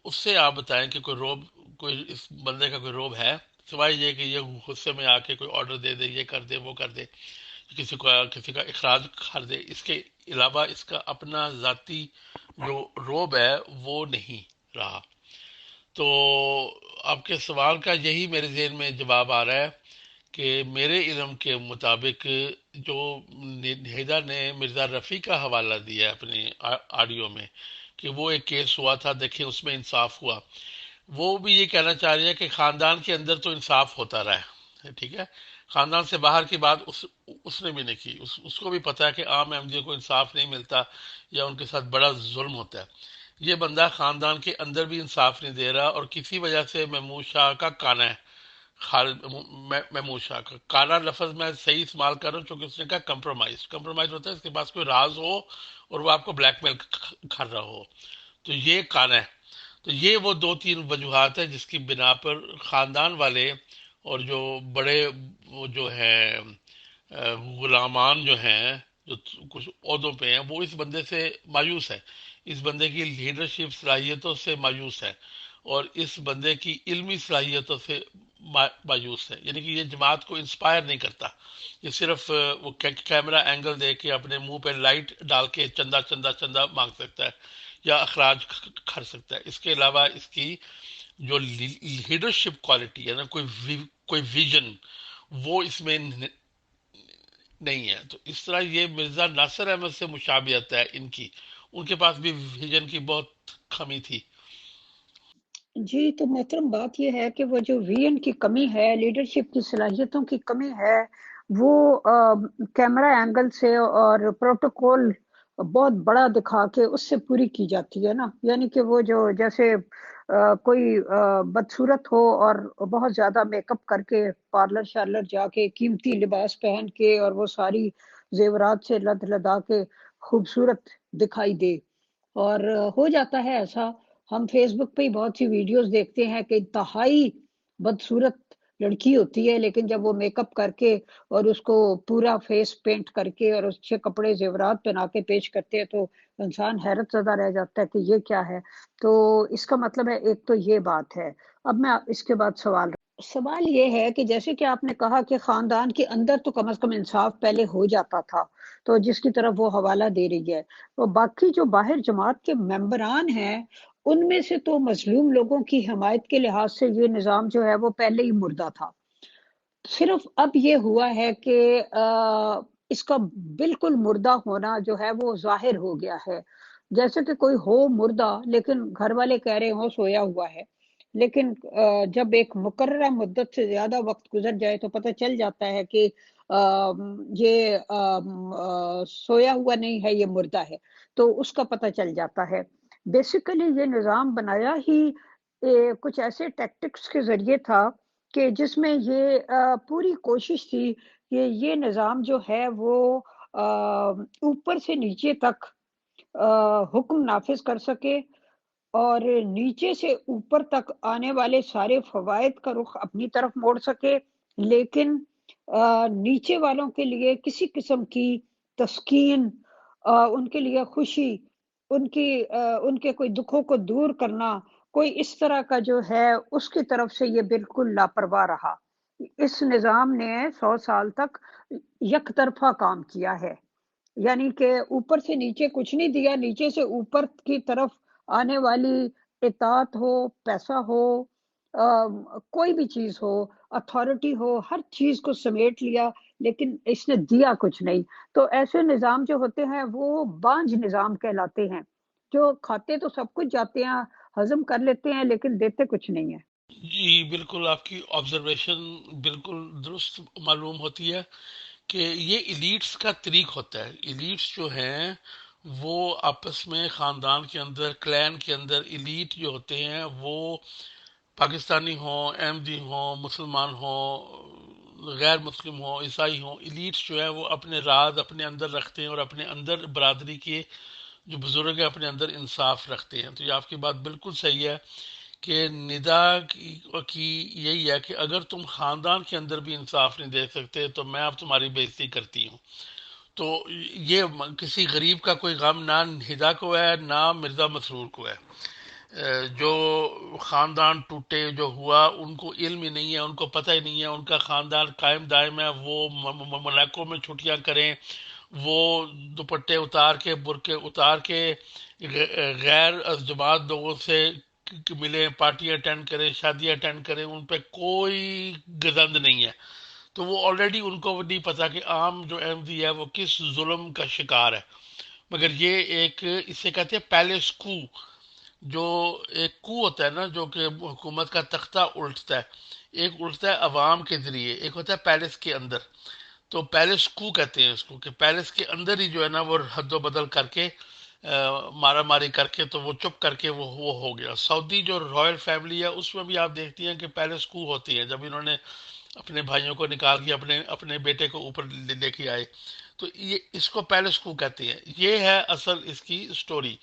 اس سے آپ بتائیں کہ کوئی روب، کوئی اس بندے کا کوئی روب ہے سوائے یہ کہ یہ غصے میں آ کے کوئی آرڈر دے دے، یہ کر دے وہ کر دے، کسی کا اخراج کر دے. اس کے علاوہ اس کا اپنا ذاتی جو روب ہے وہ نہیں رہا. تو آپ کے سوال کا یہی میرے ذہن میں جواب آ رہا ہے کہ میرے علم کے مطابق جو نہیدہ نے مرزا رفیع کا حوالہ دیا اپنے آڈیو میں کہ وہ ایک کیس ہوا تھا، دیکھیں اس میں انصاف ہوا، وہ بھی یہ کہنا چاہ رہی ہے کہ خاندان کے اندر تو انصاف ہوتا رہا ہے، ٹھیک ہے. خاندان سے باہر کی بات اس نے بھی نہیں کی. اس کو بھی پتا ہے کہ عام احمدیوں کو انصاف نہیں ملتا یا ان کے ساتھ بڑا ظلم ہوتا ہے. یہ بندہ خاندان کے اندر بھی انصاف نہیں دے رہا، اور کسی وجہ سے محمود شاہ کا کانا ہے. محمود شاہ کا کانا لفظ میں صحیح استعمال کر رہا ہوں چونکہ اس نے کہا کمپرومائز ہوتا ہے اس کے پاس کوئی راز ہو اور وہ آپ کو بلیک میل کر رہا ہو، تو یہ کانا ہے. تو یہ وہ 2-3 وجوہات ہیں جس کی بنا پر خاندان والے اور جو بڑے وہ جو ہیں غلامان جو ہیں، جو کچھ عہدوں پہ ہیں، وہ اس بندے سے مایوس ہے، اس بندے کی لیڈرشپ صلاحیتوں سے مایوس ہے، اور اس بندے کی علمی صلاحیتوں سے مایوس ہے. یعنی کہ یہ جماعت کو انسپائر نہیں کرتا، یہ صرف وہ کیمرہ اینگل دے کے اپنے منہ پہ لائٹ ڈال کے چندہ چندہ چندہ مانگ سکتا ہے یا اخراج کر سکتا ہے. اس کے علاوہ اس کی جو لیڈرشپ کوالٹی ہے نا، کوئی ویژن وہ اس میں نہیں ہے. تو اس طرح یہ مرزا ناصر احمد سے مشابہت ہے ان کے پاس بھی ویژن کی بہت کمی تھی. جی تو محترم، بات یہ ہے کہ وہ جو ویژن کی کمی ہے، لیڈرشپ کی صلاحیتوں کی کمی ہے، وہ کیمرہ اینگل سے اور پروٹوکول بہت بڑا دکھا کے اس سے پوری کی جاتی ہے نا. یعنی کہ وہ جو جیسے کوئی بدصورت ہو اور بہت زیادہ میک اپ کر کے پارلر شارلر جا کے قیمتی لباس پہن کے اور وہ ساری زیورات سے لد لدا کے خوبصورت دکھائی دے، اور ہو جاتا ہے ایسا. ہم فیس بک پہ ہی بہت سی ویڈیوز دیکھتے ہیں کہ انتہائی بدصورت لڑکی ہوتی ہے، لیکن جب وہ میک اپ کر کے اور اس کو پورا فیس پینٹ کر کے اور اچھے کپڑے زیورات پہنا کے پیش کرتے ہیں تو انسان حیرت زدہ رہ جاتا ہے کہ یہ کیا ہے. تو اس کا مطلب ہے ایک تو یہ بات ہے. اب میں اس کے بعد سوال یہ ہے کہ جیسے کہ آپ نے کہا کہ خاندان کے اندر تو کم از کم انصاف پہلے ہو جاتا تھا، تو جس کی طرف وہ حوالہ دے رہی ہے، تو باقی جو باہر جماعت کے ممبران ہیں ان میں سے تو مظلوم لوگوں کی حمایت کے لحاظ سے یہ نظام جو ہے وہ پہلے ہی مردہ تھا. صرف اب یہ ہوا ہے کہ اس کا بالکل مردہ ہونا جو ہے وہ ظاہر ہو گیا ہے. جیسے کہ کوئی ہو مردہ لیکن گھر والے کہہ رہے ہوں سویا ہوا ہے، لیکن جب ایک مقررہ مدت سے زیادہ وقت گزر جائے تو پتہ چل جاتا ہے کہ یہ سویا ہوا نہیں ہے، یہ مردہ ہے، تو اس کا پتہ چل جاتا ہے. بیسیکلی یہ نظام بنایا ہی کچھ ایسے ٹیکٹکس کے ذریعے تھا کہ جس میں یہ پوری کوشش تھی کہ یہ نظام جو ہے وہ اوپر سے نیچے تک حکم نافذ کر سکے اور نیچے سے اوپر تک آنے والے سارے فوائد کا رخ اپنی طرف موڑ سکے، لیکن نیچے والوں کے لیے کسی قسم کی تسکین، ان کے لیے خوشی، ان کے کوئی دکھوں کو دور کرنا، کوئی اس طرح کا جو ہے اس کی طرف سے یہ بالکل لاپرواہ رہا. اس نظام نے 100 سال تک یک طرفہ کام کیا ہے، یعنی کہ اوپر سے نیچے کچھ نہیں دیا، نیچے سے اوپر کی طرف آنے والی اطاعت ہو، پیسہ ہو، کوئی بھی چیز ہو، اتھارٹی ہو، ہر چیز کو سمیٹ لیا، لیکن اس نے دیا کچھ نہیں. تو ایسے نظام جو ہوتے ہیں وہ بانجھ نظام کہلاتے ہیں، جو کھاتے تو سب کچھ جاتے ہیں، ہضم کر لیتے ہیں لیکن دیتے کچھ نہیں ہے. جی بالکل، آپ کی آبزرویشن بالکل درست معلوم ہوتی ہے کہ یہ ایلیٹس کا طریق ہوتا ہے. ایلیٹس جو ہیں وہ آپس میں خاندان کے اندر، کلین کے اندر، ایلیٹ جو ہوتے ہیں وہ پاکستانی ہوں، احمدی ہوں، مسلمان ہوں، غیر مسلم ہوں، عیسائی ہوں، ایلیٹس جو ہے وہ اپنے راز اپنے اندر رکھتے ہیں اور اپنے اندر برادری کے جو بزرگ ہیں اپنے اندر انصاف رکھتے ہیں. تو یہ آپ کی بات بالکل صحیح ہے کہ ندا کی یہی ہے کہ اگر تم خاندان کے اندر بھی انصاف نہیں دے سکتے تو میں اب تمہاری بےزتی کرتی ہوں. تو یہ کسی غریب کا کوئی غم نہ ہدا کو ہے نہ مرزا مسرور کو ہے. جو خاندان ٹوٹے جو ہوا ان کو علم ہی نہیں ہے، ان کو پتہ ہی نہیں ہے، ان کا خاندان قائم دائم ہے، وہ ملکوں میں چھٹیاں کریں، وہ دوپٹے اتار کے برقعے اتار کے غیر جماعت لوگوں سے ملیں، پارٹیاں اٹینڈ کریں، شادیاں اٹینڈ کریں، ان پہ کوئی گزند نہیں ہے. تو وہ آلریڈی ان کو نہیں پتا کہ عام جو احمدی ہے وہ کس ظلم کا شکار ہے. مگر یہ ایک اسے کہتے ہیں پیلس کو، جو ایک کو ہوتا ہے نا جو کہ حکومت کا تختہ الٹتا ہے، ایک الٹتا ہے عوام کے ذریعے، ایک ہوتا ہے پیلس کے اندر. تو پیلس کو کہتے ہیں اس کو، کہ پیلس کے اندر ہی جو ہے نا وہ حد و بدل کر کے مارا ماری کر کے تو وہ چپ کر کے وہ ہو گیا. سعودی جو رائل فیملی ہے اس میں بھی آپ دیکھتی ہیں کہ پیلس کو ہوتی ہے. جب انہوں نے اپنے بھائیوں کو نکال کے اپنے اپنے بیٹے کو اوپر لے کے آئے تو یہ اس کو پیلس کو کہتے ہیں. یہ ہے اصل اس کی سٹوری.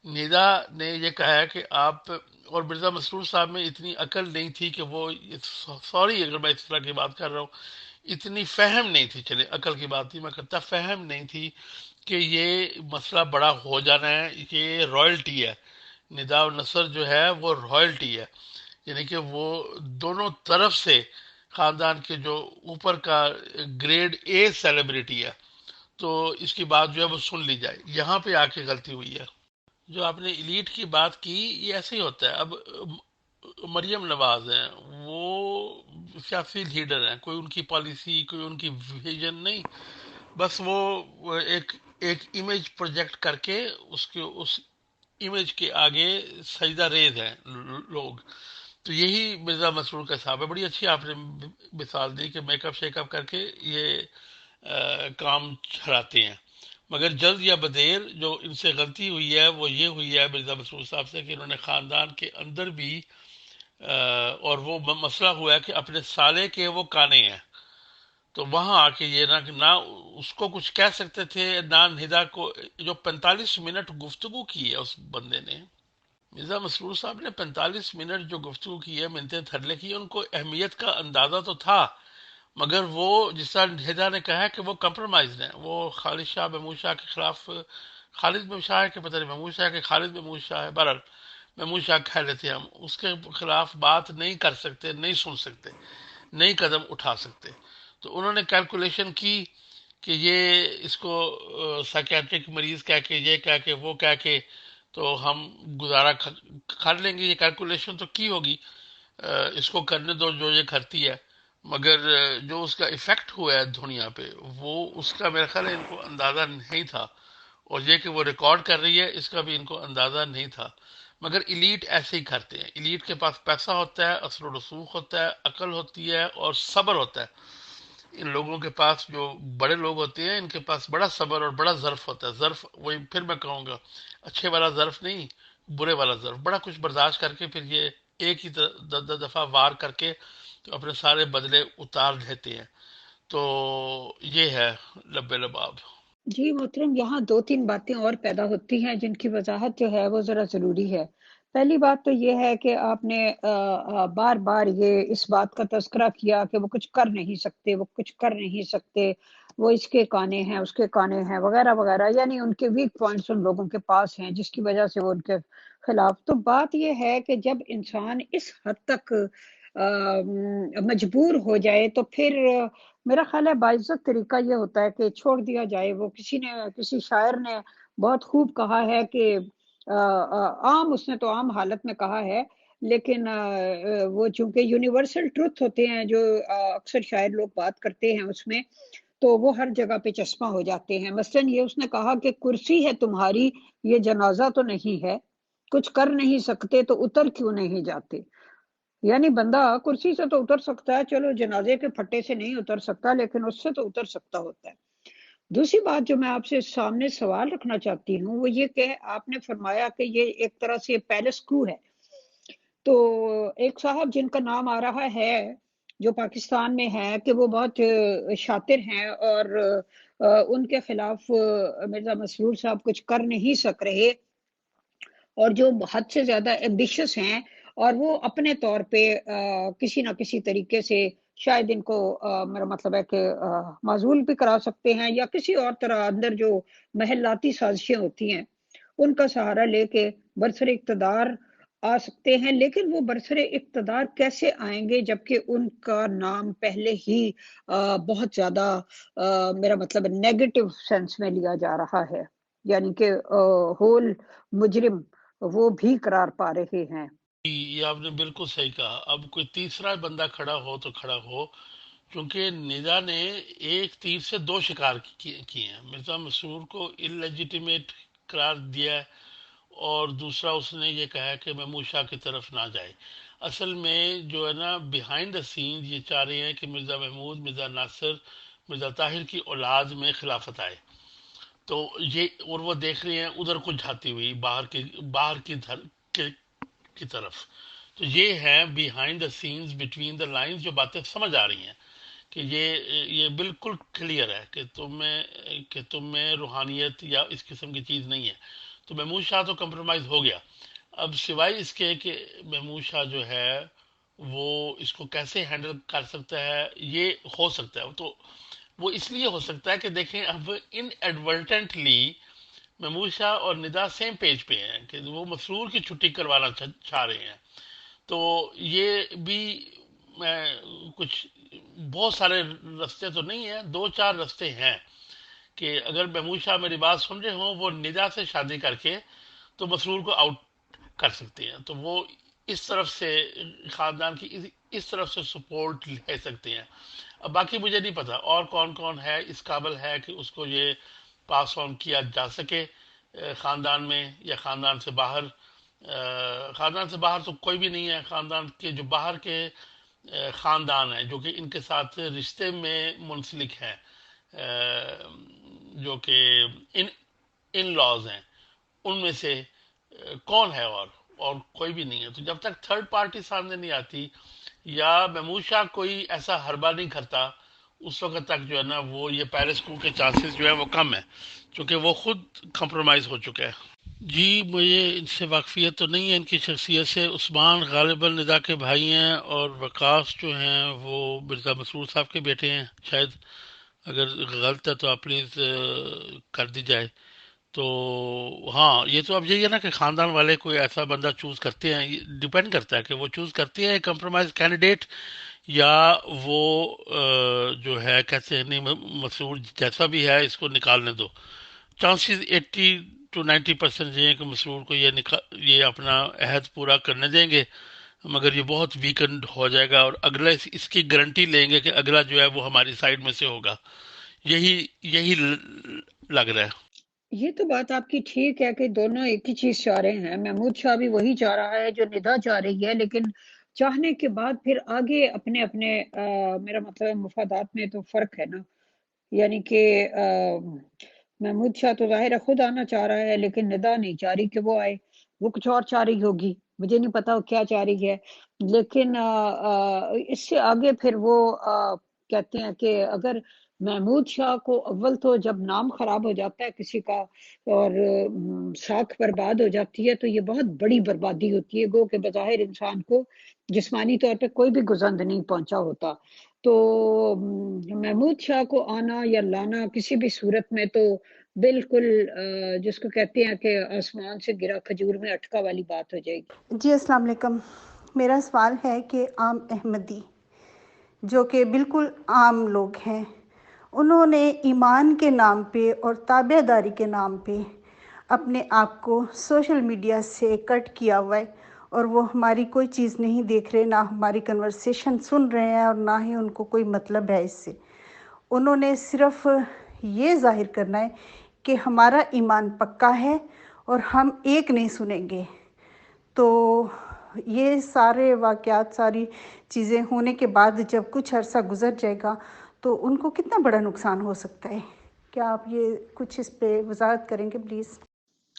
ندا نے یہ کہا ہے کہ آپ، اور مرزا مسرور صاحب میں اتنی عقل نہیں تھی کہ وہ، سوری اگر میں اس طرح کی بات کر رہا ہوں، اتنی فہم نہیں تھی، چلے عقل کی بات تھی میں کرتا، فہم نہیں تھی کہ یہ مسئلہ بڑا ہو جانا ہے. یہ رائلٹی ہے، ندا و نصر جو ہے وہ رائلٹی ہے، یعنی کہ وہ دونوں طرف سے خاندان کے جو اوپر کا گریڈ اے سیلیبریٹی ہے. تو اس کی بات جو ہے وہ سن لی جائے. یہاں پہ آ کے غلطی ہوئی ہے. جو آپ نے ایلیٹ کی بات کی یہ ایسے ہی ہوتا ہے. اب مریم نواز ہیں، وہ سیاسی لیڈر ہیں، کوئی ان کی پالیسی، کوئی ان کی ویژن نہیں، بس وہ ایک امیج پروجیکٹ کر کے اس امیج کے آگے سجدہ ریز ہیں لوگ. تو یہی مرزا مسرور کا حساب ہے. بڑی اچھی آپ نے مثال دی کہ میک اپ شیک اپ کر کے یہ کام چلاتے ہیں. مگر جلد یا بدیر جو ان سے غلطی ہوئی ہے وہ یہ ہوئی ہے مرزا مسرور صاحب سے کہ انہوں نے خاندان کے اندر بھی اور وہ مسئلہ ہوا ہے کہ اپنے سالے کے وہ کانے ہیں. تو وہاں آ کے یہ نہ اس کو کچھ کہہ سکتے تھے نہ ندا کو. جو 45 منٹ گفتگو کی ہے اس بندے نے، مرزا مسرور صاحب نے 45 منٹ جو گفتگو کی ہے، منتیں تھرلے کی، ان کو اہمیت کا اندازہ تو تھا، مگر وہ جس طرح ندا نے کہا کہ وہ کمپرومائز ہیں. وہ خالد شاہ محمود شاہ کے خلاف، خالد محمود شاہ ہے کہ پتہ نہیں محمود شاہ کے خالد محمود شاہ ہے، بہرحال محمود شاہ کہہ لیتے ہم، اس کے خلاف بات نہیں کر سکتے، نہیں سن سکتے، نہیں قدم اٹھا سکتے. تو انہوں نے کیلکولیشن کی کہ یہ اس کو سائکیٹرک مریض کہہ کے، یہ کہہ کے، وہ کہہ کے، تو ہم گزارا کر لیں گے. یہ کیلکولیشن تو کی ہوگی، اس کو کرنے دو جو یہ کرتی ہے. مگر جو اس کا ایفیکٹ ہوا ہے دنیا پہ، وہ اس کا میرا خیال ہے ان کو اندازہ نہیں تھا، اور یہ کہ وہ ریکارڈ کر رہی ہے اس کا بھی ان کو اندازہ نہیں تھا۔ مگر ایلیٹ ایسے ہی کرتے ہیں، ایلیٹ کے پاس پیسہ ہوتا ہے، اثر و رسوخ ہوتا ہے، عقل ہوتی ہے اور صبر ہوتا ہے۔ ان لوگوں کے پاس، جو بڑے لوگ ہوتے ہیں، ان کے پاس بڑا صبر اور بڑا ظرف ہوتا ہے۔ ظرف وہی پھر میں کہوں گا، اچھے والا ظرف نہیں، برے والا ظرف، بڑا کچھ برداشت کر کے پھر یہ ایک ہی دفعہ وار کر کے تو اپنے سارے بدلے اتار لیتے ہیں۔ تو یہ ہے لب لباب۔ جی محترم، یہاں دو تین باتیں اور پیدا ہوتی ہیں جن کی وضاحت جو ہے وہ ذرا ضروری ہے۔ پہلی بات تو یہ ہے کہ آپ نے بار بار یہ اس بات کا تذکرہ کیا کہ وہ کچھ کر نہیں سکتے، وہ کچھ کر نہیں سکتے، وہ اس کے کانے ہیں، اس کے کانے ہیں، وغیرہ وغیرہ، یعنی ان کے ویک پوائنٹس ان لوگوں کے پاس ہیں جس کی وجہ سے وہ ان کے خلاف۔ تو بات یہ ہے کہ جب انسان اس حد تک مجبور ہو جائے تو پھر میرا خیال ہے باعزت طریقہ یہ ہوتا ہے کہ چھوڑ دیا جائے۔ وہ کسی شاعر نے بہت خوب کہا ہے کہ عام، اس نے تو عام حالت میں کہا ہے، لیکن وہ چونکہ یونیورسل ٹروتھ ہوتے ہیں جو اکثر شاعر لوگ بات کرتے ہیں اس میں، تو وہ ہر جگہ پہ چشمہ ہو جاتے ہیں۔ مثلاً یہ اس نے کہا کہ کرسی ہے تمہاری، یہ جنازہ تو نہیں ہے، کچھ کر نہیں سکتے تو اتر کیوں نہیں جاتے؟ یعنی بندہ کرسی سے تو اتر سکتا ہے، چلو جنازے کے پھٹے سے نہیں اتر سکتا لیکن اس سے تو اتر سکتا ہوتا ہے۔ دوسری بات جو میں آپ سے سامنے سوال رکھنا چاہتی ہوں وہ یہ کہ آپ نے فرمایا کہ یہ ایک طرح سے پیلس کرو ہے۔ تو ایک صاحب جن کا نام آ رہا ہے جو پاکستان میں ہے کہ وہ بہت شاطر ہیں، اور ان کے خلاف مرزا مسرور صاحب کچھ کر نہیں سک رہے، اور جو حد سے زیادہ ایمبیشس ہیں، اور وہ اپنے طور پہ کسی نہ کسی طریقے سے شاید ان کو میرا مطلب ہے کہ معزول بھی کرا سکتے ہیں، یا کسی اور طرح اندر جو محلاتی سازشیں ہوتی ہیں ان کا سہارا لے کے برسر اقتدار آ سکتے ہیں۔ لیکن وہ برسر اقتدار کیسے آئیں گے جبکہ ان کا نام پہلے ہی بہت زیادہ میرا مطلب نیگیٹو سینس میں لیا جا رہا ہے، یعنی کہ ہول مجرم وہ بھی قرار پا رہے ہیں۔ یہ آپ نے بالکل صحیح کہا۔ اب کوئی تیسرا بندہ کھڑا ہو تو کھڑا ہو، کیونکہ ندا نے ایک تیر سے دو شکار کیے ہیں۔ مرزا مسرور کو اللیجیٹیمیٹ قرار دیا ہے، اور دوسرا اس نے یہ کہا ہے کہ محمود شاہ کی طرف نہ جائے۔ اصل میں جو ہے نا، بیہائنڈ دا سین یہ چاہ رہے ہیں کہ مرزا محمود، مرزا ناصر، مرزا طاہر کی اولاد میں خلافت آئے۔ تو یہ، اور وہ دیکھ رہے ہیں ادھر کو جاتی ہوئی باہر کی طرف۔ تو یہ ہے behind the scenes, between the lines, جو باتیں سمجھ آ رہی ہیں کہ یہ بالکل کلیئر ہے کہ تم میں روحانیت یا اس قسم کی چیز نہیں ہے۔ تو محمود شاہ تو کمپرومائز ہو گیا۔ اب سوائے اس کے کہ محمود شاہ جو ہے وہ اس کو کیسے ہینڈل کر سکتا ہے، یہ ہو سکتا ہے تو وہ اس لیے ہو سکتا ہے کہ دیکھیں، اب ان ایڈورٹنٹلی محمود شاہ اور ندا سیم پیج پہ ہیں کہ وہ مسرور کی چھٹی کروانا چاہ رہے ہیں۔ تو یہ بھی، میں کچھ، بہت سارے رستے تو نہیں ہیں، دو چار رستے ہیں کہ اگر محمود شاہ میری بات سن رہے ہوں، وہ ندا سے شادی کر کے تو مسرور کو آؤٹ کر سکتے ہیں، تو وہ اس طرف سے خاندان کی اس طرف سے سپورٹ لے سکتے ہیں۔ اب باقی مجھے نہیں پتا اور کون کون ہے اس قابل ہے کہ اس کو یہ پاس آن کیا جا سکے خاندان میں یا خاندان سے باہر۔ خاندان سے باہر تو کوئی بھی نہیں ہے، خاندان کے جو باہر کے خاندان ہیں جو کہ ان کے ساتھ رشتے میں منسلک ہیں، جو کہ ان ان لاز ہیں، ان میں سے کون ہے؟ اور کوئی بھی نہیں ہے۔ تو جب تک تھرڈ پارٹی سامنے نہیں آتی یا محمود شاہ کوئی ایسا حربہ نہیں کرتا، اس وقت تک جو ہے نا، وہ یہ پیرس کو کے چانسز جو ہے وہ کم ہے، چونکہ وہ خود کمپرومائز ہو چکا ہے۔ جی مجھے ان سے واقفیت تو نہیں ہے، ان کی شخصیت سے۔ عثمان غالباً ندا کے بھائی ہیں، اور وقاص جو ہیں وہ مرزا مسرور صاحب کے بیٹے ہیں شاید۔ اگر غلط ہے تو آپ پلیز کر دی جائے۔ تو ہاں، یہ تو اب یہی ہے نا کہ خاندان والے کوئی ایسا بندہ چوز کرتے ہیں، ڈپینڈ کرتا ہے کہ وہ چوز کرتے ہیں کمپرومائز کینڈیڈیٹ، یا وہ جو ہے کہتے ہیں نہیں، مسرور جیسا بھی ہے اس کو نکالنے دو۔ چانسز 80 to 90% یہ ہیں کہ مسرور کو یہ اپنا عہد پورا کرنے دیں گے، مگر یہ بہت ویکنڈ ہو جائے گا، اور اگلا اس کی گارنٹی لیں گے کہ اگلا جو ہے وہ ہماری سائڈ میں سے ہوگا. یہی یہی لگ رہا ہے. یہ تو بات آپ کی ٹھیک ہے کہ دونوں ایک ہی چیز چاہ رہے ہیں. محمود شاہ بھی وہی چاہ رہا ہے جو ندا چاہ رہی ہے، لیکن چاہنے کے بعد پھر آگے اپنے اپنے میرا مطلب ہے مفادات میں تو فرق ہے نا. یعنی کہ محمود شاہ تو ظاہر ہے خود آنا چاہ رہا ہے، لیکن ندا نہیں چاہ رہی کہ وہ آئے. وہ کچھ اور چاہ رہی ہوگی، مجھے نہیں پتا وہ کیا چاہ رہی ہے. لیکن اس سے آگے پھر وہ کہتے ہیں کہ اگر محمود شاہ کو اول تو جب نام خراب ہو جاتا ہے کسی کا اور ساکھ برباد ہو جاتی ہے تو یہ بہت بڑی بربادی ہوتی ہے. گو کہ بظاہر انسان کو جسمانی طور پہ کوئی بھی گزند نہیں پہنچا ہوتا. تو محمود شاہ کو آنا یا لانا کسی بھی صورت میں تو بالکل جس کو کہتے ہیں کہ آسمان سے گرا کھجور میں اٹکا والی بات ہو جائے گی. جی السلام علیکم. میرا سوال ہے کہ عام احمدی جو کہ بالکل عام لوگ ہیں، انہوں نے ایمان کے نام پہ اور تابع داری کے نام پہ اپنے آپ کو سوشل میڈیا سے کٹ کیا ہوا ہے، اور وہ ہماری کوئی چیز نہیں دیکھ رہے، نہ ہماری کنورسیشن سن رہے ہیں اور نہ ہی ان کو کوئی مطلب ہے اس سے. انہوں نے صرف یہ ظاہر کرنا ہے کہ ہمارا ایمان پکا ہے اور ہم ایک نہیں سنیں گے. تو یہ سارے واقعات، ساری چیزیں ہونے کے بعد جب کچھ عرصہ گزر جائے گا تو ان کو کتنا بڑا نقصان ہو سکتا ہے؟ کیا آپ یہ کچھ اس پہ وضاحت کریں گے پلیز؟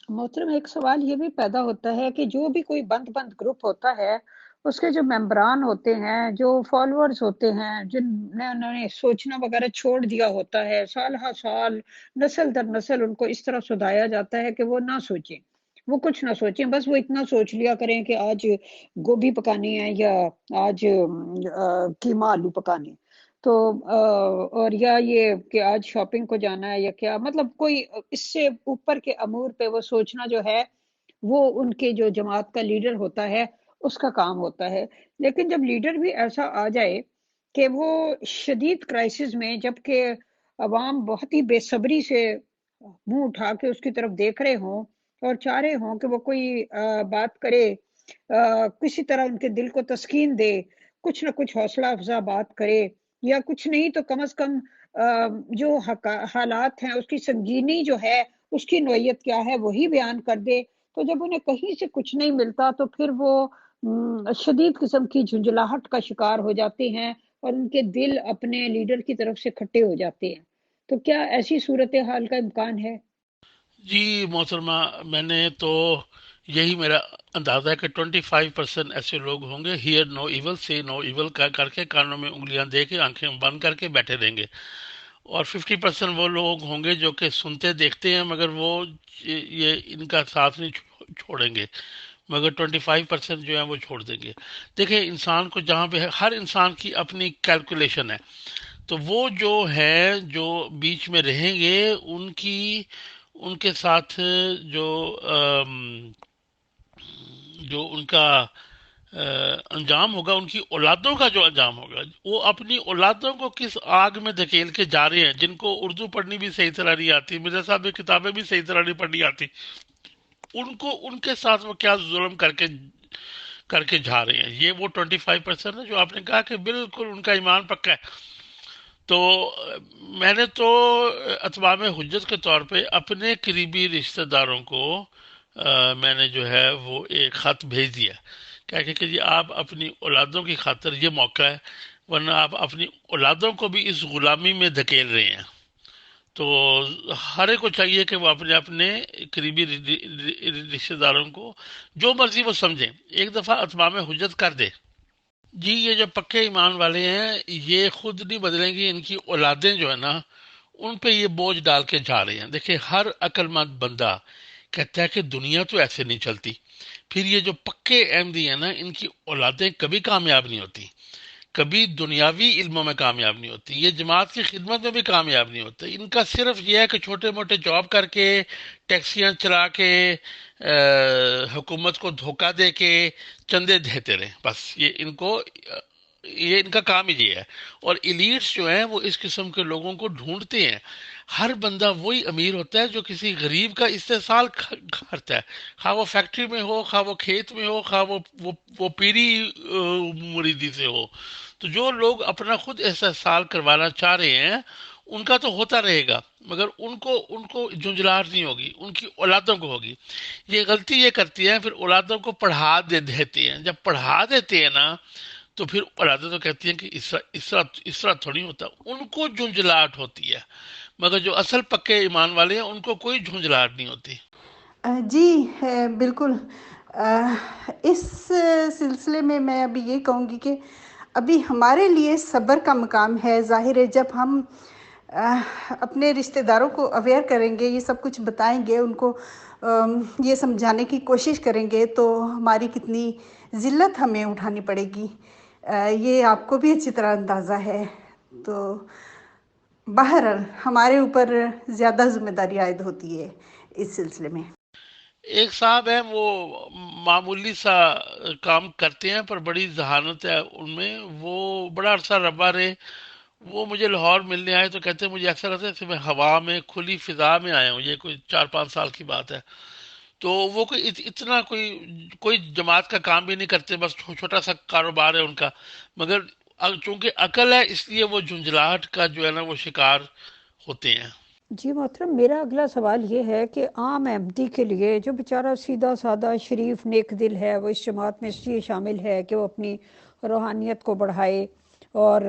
محترم ایک سوال یہ بھی پیدا ہوتا ہے کہ جو بھی کوئی بند گروپ ہوتا ہے اس کے جو ممبران ہوتے ہیں، جو فالوورز ہوتے ہیں، جن نے انہوں نے سوچنا وغیرہ چھوڑ دیا ہوتا ہے، سال ہر سال نسل در نسل ان کو اس طرح سدھایا جاتا ہے کہ وہ نہ سوچیں، وہ کچھ نہ سوچیں، بس وہ اتنا سوچ لیا کریں کہ آج گوبھی پکانی ہے یا آج قیمہ آلو پکانے. تو اور یا یہ کہ آج شاپنگ کو جانا ہے یا کیا، مطلب کوئی اس سے اوپر کے امور پہ وہ سوچنا جو ہے وہ ان کے جو جماعت کا لیڈر ہوتا ہے اس کا کام ہوتا ہے. لیکن جب لیڈر بھی ایسا آ جائے کہ وہ شدید کرائسس میں، جبکہ عوام بہت ہی بے صبری سے منہ اٹھا کے اس کی طرف دیکھ رہے ہوں اور چاہ رہے ہوں کہ وہ کوئی بات کرے، کسی طرح ان کے دل کو تسکین دے، کچھ نہ کچھ حوصلہ افزا بات کرے، یا کچھ نہیں تو کم از کم جو حالات ہیں اس کی سنگینی جو ہے، اس کی نوعیت کیا ہے وہی بیان کر دے. تو جب انہیں کہیں سے کچھ نہیں ملتا تو پھر وہ شدید قسم کی جھنجھلاہٹ کا شکار ہو جاتے ہیں اور ان کے دل اپنے لیڈر کی طرف سے کھٹے ہو جاتے ہیں. تو کیا ایسی صورتحال کا امکان ہے؟ جی محترمہ، میں نے تو یہی میرا اندازہ ہے کہ 25% ایسے لوگ ہوں گے ہیئر نو ایول سے نو ایول کر کے کانوں میں انگلیاں دے کے آنکھیں بند کر کے بیٹھے رہیں گے، اور 50% وہ لوگ ہوں گے جو کہ سنتے دیکھتے ہیں مگر وہ یہ ان کا ساتھ نہیں چھوڑیں گے، مگر 25% جو ہے وہ چھوڑ دیں گے. دیکھیں انسان کو جہاں پہ ہر انسان کی اپنی کیلکولیشن ہے، تو وہ جو ہے جو بیچ میں رہیں گے ان کے ساتھ جو جو ان کا انجام ہوگا، ان کی اولادوں کا جو انجام ہوگا، وہ اپنی اولادوں کو کس آگ میں دھکیل کے جا رہے ہیں. جن کو اردو پڑھنی بھی صحیح طرح نہیں آتی، مرزا صاحب کی کتابیں بھی صحیح طرح نہیں پڑھنی آتی، ان کے ساتھ وہ کیا ظلم کر کے جا رہے ہیں. یہ وہ 25% ہے جو آپ نے کہا کہ بالکل ان کا ایمان پکا ہے. تو میں نے تو اتمام حجت کے طور پہ اپنے قریبی رشتہ داروں کو میں نے جو ہے وہ ایک خط بھیج دیا کہ جی آپ اپنی اولادوں کی خاطر، یہ موقع ہے، ورنہ آپ اپنی اولادوں کو بھی اس غلامی میں دھکیل رہے ہیں. تو ہر ایک کو چاہیے کہ وہ اپنے اپنے قریبی رشتہ داروں کو جو مرضی وہ سمجھیں ایک دفعہ اتمام حجت کر دے. جی یہ جو پکے ایمان والے ہیں یہ خود نہیں بدلیں گی، ان کی اولادیں جو ہے نا ان پہ یہ بوجھ ڈال کے جا رہے ہیں. دیکھیں ہر عقل مند بندہ کہتا ہے کہ دنیا تو ایسے نہیں چلتی. پھر یہ جو پکے احمدی ہیں نا ان کی اولادیں کبھی کامیاب نہیں ہوتی، کبھی دنیاوی علموں میں کامیاب نہیں ہوتی، یہ جماعت کی خدمت میں بھی کامیاب نہیں ہوتے. ان کا صرف یہ ہے کہ چھوٹے موٹے جاب کر کے، ٹیکسیاں چلا کے، حکومت کو دھوکہ دے کے چندے دیتے رہیں، بس یہ ان کو یہ ان کا کام ہی یہ ہے. اور ایلیٹس جو ہیں وہ اس قسم کے لوگوں کو ڈھونڈتے ہیں. ہر بندہ وہی امیر ہوتا ہے جو کسی غریب کا استحصال کرتا ہے، خواہ وہ فیکٹری میں ہو، خواہ وہ کھیت میں ہو، خواہ وہ پیری مریدی سے ہو. تو جو لوگ اپنا خود استحصال کروانا چاہ رہے ہیں ان کا تو ہوتا رہے گا، مگر ان کو جھنجھلاہٹ نہیں ہوگی، ان کی اولادوں کو ہوگی. یہ غلطی یہ کرتی ہے، پھر اولادوں کو پڑھا دیتے ہیں. جب پڑھا دیتے ہیں نا تو پھر اولادیں تو کہتی ہیں کہ اس طرح تھوڑی ہوتا. ان کو جھنجھلاہٹ ہوتی ہے، مگر جو اصل پکے ایمان والے ہیں ان کو کوئی جھنجھلاہٹ نہیں ہوتی. جی بالکل. اس سلسلے میں میں ابھی یہ کہوں گی کہ ابھی ہمارے لیے صبر کا مقام ہے. ظاہر ہے جب ہم اپنے رشتہ داروں کو اویئر کریں گے، یہ سب کچھ بتائیں گے، ان کو یہ سمجھانے کی کوشش کریں گے تو ہماری کتنی ذلت ہمیں اٹھانی پڑے گی، یہ آپ کو بھی اچھی طرح اندازہ ہے. تو بہرحال ہمارے اوپر زیادہ ذمہ داری عائد ہوتی ہے اس سلسلے میں. ایک صاحب ہیں وہ معمولی سا کام کرتے ہیں پر بڑی ذہانت ہے ان میں، وہ بڑا عرصہ ربا رہے. وہ مجھے لاہور ملنے آئے تو کہتے ہیں مجھے ایسا لگتا ہے کہ میں ہوا میں کھلی فضا میں آیا ہوں. یہ کوئی 4-5 سال کی بات ہے. تو وہ کوئی اتنا کوئی جماعت کا کام بھی نہیں کرتے، بس چھوٹا سا کاروبار ہے ان کا. مگر چونکہ عقل ہے اس لیے وہ جھنجھلاہٹ کا جو ہے نا وہ شکار ہوتے ہیں. جی محترم، میرا اگلا سوال یہ ہے کہ عام احمدی کے لیے جو بیچارہ سیدھا سادہ شریف نیک دل ہے، وہ اس جماعت میں اس لیے شامل ہے کہ وہ اپنی روحانیت کو بڑھائے اور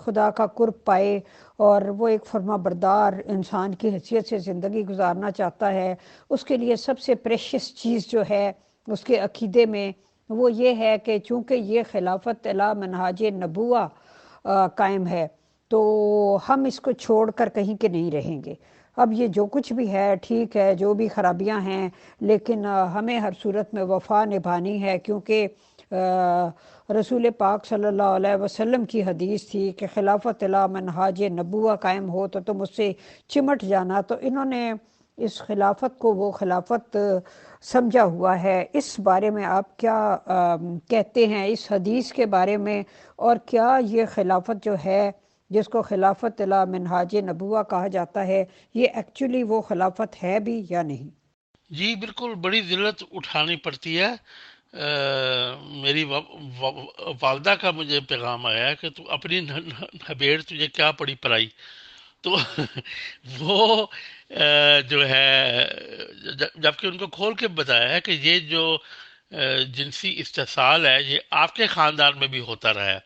خدا کا قرب پائے، اور وہ ایک فرما بردار انسان کی حیثیت سے زندگی گزارنا چاہتا ہے. اس کے لیے سب سے پریشس چیز جو ہے اس کے عقیدے میں وہ یہ ہے کہ چونکہ یہ خلافت الی منہاج نبوہ قائم ہے تو ہم اس کو چھوڑ کر کہیں کے نہیں رہیں گے. اب یہ جو کچھ بھی ہے ٹھیک ہے، جو بھی خرابیاں ہیں، لیکن ہمیں ہر صورت میں وفا نبھانی ہے، کیونکہ رسول پاک صلی اللہ علیہ وسلم کی حدیث تھی کہ خلافت الی منہاج نبوہ قائم ہو تو تم اس سے چمٹ جانا. تو انہوں نے اس خلافت کو وہ خلافت سمجھا ہوا ہے. اس بارے میں آپ کیا کہتے ہیں اس حدیث کے بارے میں، اور کیا یہ خلافت جو ہے جس کو خلافت الی منہاج نبوہ کہا جاتا ہے یہ ایکچولی وہ خلافت ہے بھی یا نہیں؟ جی بالکل، بڑی ذلت اٹھانی پڑتی ہے. میری والدہ کا مجھے پیغام آیا ہے کہ تو اپنی نبیڑ تجھے کیا پڑی پرائی. تو وہ جو ہے جبکہ ان کو کھول کے بتایا ہے کہ یہ جو جنسی استحصال ہے یہ آپ کے خاندان میں بھی ہوتا رہا ہے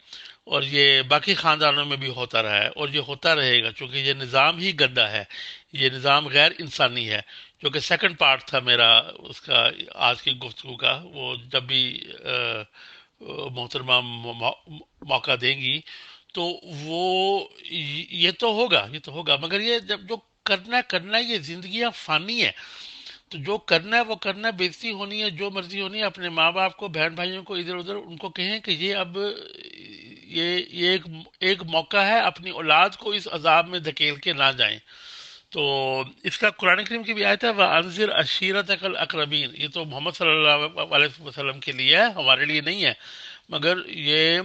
اور یہ باقی خاندانوں میں بھی ہوتا رہا ہے اور یہ ہوتا رہے گا، چونکہ یہ نظام ہی گندا ہے، یہ نظام غیر انسانی ہے. جو کہ سیکنڈ پارٹ تھا میرا اس کا آج کی گفتگو کا. وہ جب بھی محترمہ موقع دیں گی تو وہ یہ تو ہوگا، یہ تو ہوگا. مگر یہ جب جو کرنا ہے، یہ زندگیاں فانی ہے. تو جو کرنا ہے وہ کرنا ہے، بےزتی ہونی ہے، جو مرضی ہونی ہے. اپنے ماں باپ کو، بہن بھائیوں کو ادھر ادھر ان کو کہیں کہ یہ اب یہ ایک موقع ہے، اپنی اولاد کو اس عذاب میں دھکیل کے نہ جائیں. تو اس کا قرآن کریم کی بھی آیت ہے وَأَنذِرْ عَشِيرَتَكَ الْأَقْرَبِينَ. یہ تو محمد صلی اللہ علیہ وسلم کے لیے ہے، ہمارے لیے نہیں ہے. مگر یہ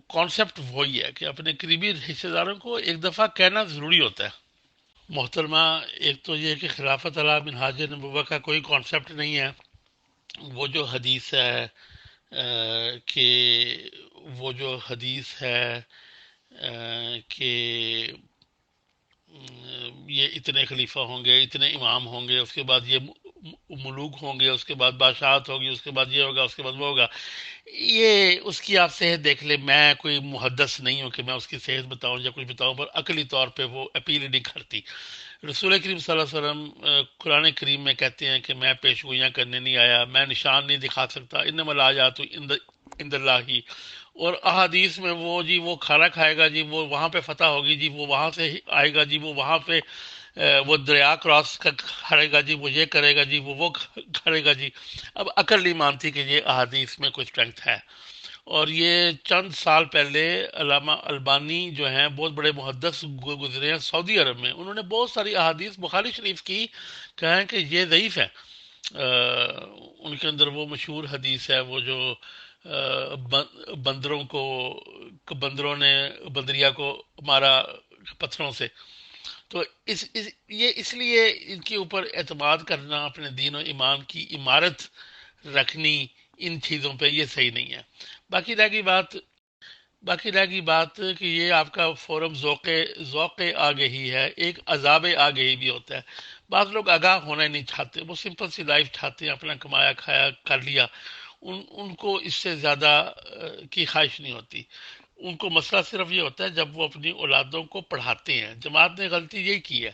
کانسیپٹ وہی ہے کہ اپنے قریبی رشتہ داروں کو ایک دفعہ کہنا ضروری ہوتا ہے. محترمہ، ایک تو یہ کہ خلافت الی منہاج نبوہ کا کوئی کانسیپٹ نہیں ہے. وہ جو حدیث ہے کہ وہ جو حدیث ہے کہ یہ اتنے خلیفہ ہوں گے، اتنے امام ہوں گے، اس کے بعد یہ ملوک ہوں گے، اس کے بعد بادشاہت ہوگی، اس کے بعد یہ ہوگا، اس کے بعد وہ ہوگا. یہ اس کی آپ صحت دیکھ لیں. میں کوئی محدث نہیں ہوں کہ میں اس کی صحت بتاؤں یا کچھ بتاؤں، پر عقلی طور پہ وہ اپیل نہیں کرتی. رسول کریم صلی اللہ علیہ وسلم قرآن کریم میں کہتے ہیں کہ میں پیشگوئیاں کرنے نہیں آیا، میں نشان نہیں دکھا سکتا، انما الآیات عند اللہ. اور احادیث میں وہ کھانا کھائے گا جی، وہ وہاں پہ فتح ہوگی جی، وہ وہاں سے آئے گا جی، وہ وہاں پہ وہ دریا کراس کرے گا جی، وہ یہ کرے گا جی، وہ کرے گا جی. اب عقل نہیں مانتی کہ یہ احادیث میں کوئی اسٹرینتھ ہے. اور یہ چند سال پہلے علامہ البانی جو ہیں بہت بڑے محدث گزرے ہیں سعودی عرب میں، انہوں نے بہت ساری احادیث بخاری شریف کی کہیں کہ یہ ضعیف ہے. ان کے اندر وہ مشہور حدیث ہے وہ جو بندروں نے بندریا کو مارا پتھروں سے. تو یہ اس لیے ان کے اوپر اعتماد کرنا، اپنے دین و ایمان کی عمارت رکھنی ان چیزوں پہ، یہ صحیح نہیں ہے. باقی رہ گئی بات کہ یہ آپ کا فورم ذوق آگہی ہے. ایک عذاب آگہی بھی ہوتا ہے. بعض لوگ آگاہ ہونا ہی نہیں چاہتے، وہ سمپل سی لائف چاہتے ہیں، اپنا کمایا کھایا کر لیا. ان کو اس سے زیادہ کی خواہش نہیں ہوتی. ان کو مسئلہ صرف یہ ہوتا ہے جب وہ اپنی اولادوں کو پڑھاتے ہیں. جماعت نے غلطی یہی کی ہے.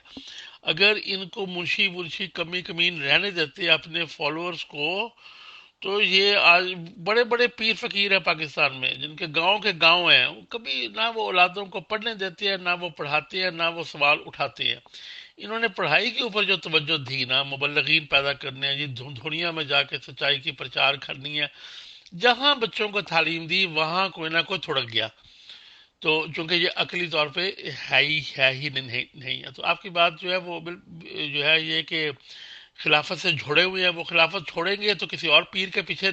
اگر ان کو منشی کمی کمین رہنے دیتے اپنے فالوورز کو، تو یہ آج بڑے بڑے پیر فقیر ہیں پاکستان میں، جن کے گاؤں ہیں، کبھی نہ وہ اولادوں کو پڑھنے دیتے ہیں، نہ وہ پڑھاتے ہیں، نہ وہ سوال اٹھاتے ہیں. انہوں نے پڑھائی کے اوپر جو توجہ دی نا، مبلغین پیدا کرنے ہیں، یہ دنیا میں جا کے سچائی کی پرچار کرنی ہے. جہاں بچوں کو تعلیم دی وہاں کوئی نہ کوئی تھڑک گیا. تو چونکہ یہ عقلی طور پہ ہے ہی نہیں ہے. تو آپ کی بات جو ہے وہ جو ہے یہ کہ خلافت سے جڑے ہوئے ہیں. وہ خلافت چھوڑیں گے تو کسی اور پیر کے پیچھے